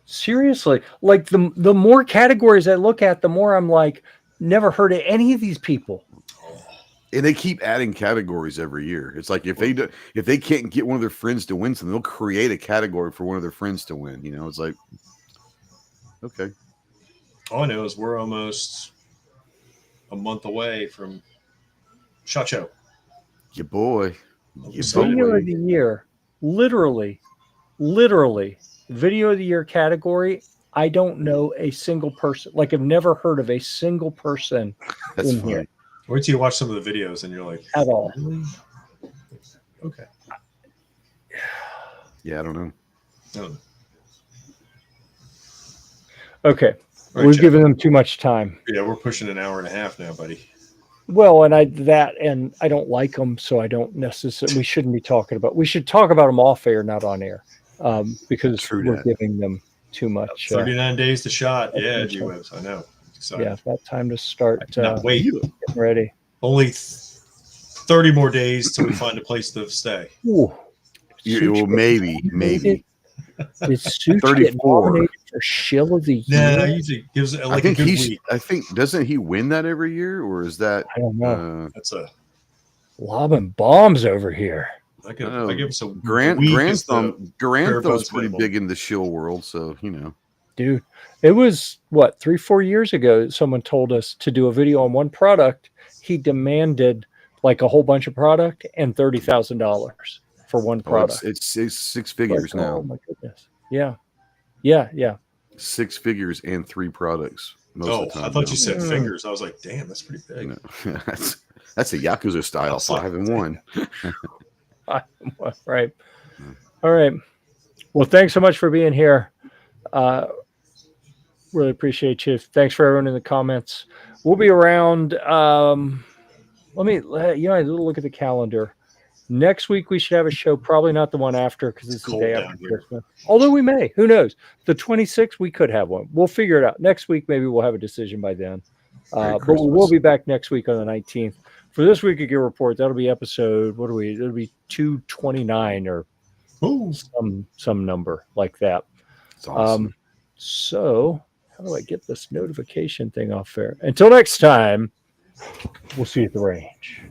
Seriously, like the more categories I look at, the more I'm like, never heard of any of these people. And they keep adding categories every year. It's like if they can't get one of their friends to win something, they'll create a category for one of their friends to win. You know, it's like, okay. All I know is we're almost a month away from SHOT Show. Your boy. Video of the year, literally. Video of the year category, I don't know a single person. Like I've never heard of a single person in here. Wait till you watch some of the videos and you're like, at all. Really? Okay. Yeah, I don't know. Okay. Right, we've given them too much time. Yeah, we're pushing an hour and a half now, buddy. Well, and I don't like them, so I don't necessarily. We shouldn't be talking about. We should talk about them off air, not on air. Because we're giving them too much. 39 days to shot. Yeah, G-Webs. I know. Excited. Yeah, about time to start wait. Getting ready. Only 30 more days till we find a place to stay. Ooh. Maybe. Did Such 34 nominated for Shill of the Year? Nah, usually gives it like I think doesn't he win that every year, or is that? I don't know. That's a lobbing bombs over here. I give some Grantham's pretty big in the shill world, so you know. Dude, it was what 3-4 years ago someone told us to do a video on one product. He demanded like a whole bunch of product and $30,000 for one product. It's 6 figures now. Oh my goodness. Yeah. 6 figures and 3 products. Most Oh, of the time I thought now. you said fingers. I was like, damn, that's pretty big. You know, that's a Yakuza style, That's like- 5 and 1. Right. All right. Well, thanks so much for being here. Really appreciate you. Thanks for everyone in the comments. We'll be around. Let me look at the calendar. Next week we should have a show. Probably not the one after because it's the cold day down after here. Christmas. Although we may. Who knows? The 26th we could have one. We'll figure it out. Next week maybe we'll have a decision by then. But we will be back next week on the 19th. For this week of Gear Report, that'll be episode. It'll be 229 or some number like that. It's awesome. So how do I get this notification thing off there? Until next time, we'll see you at the range.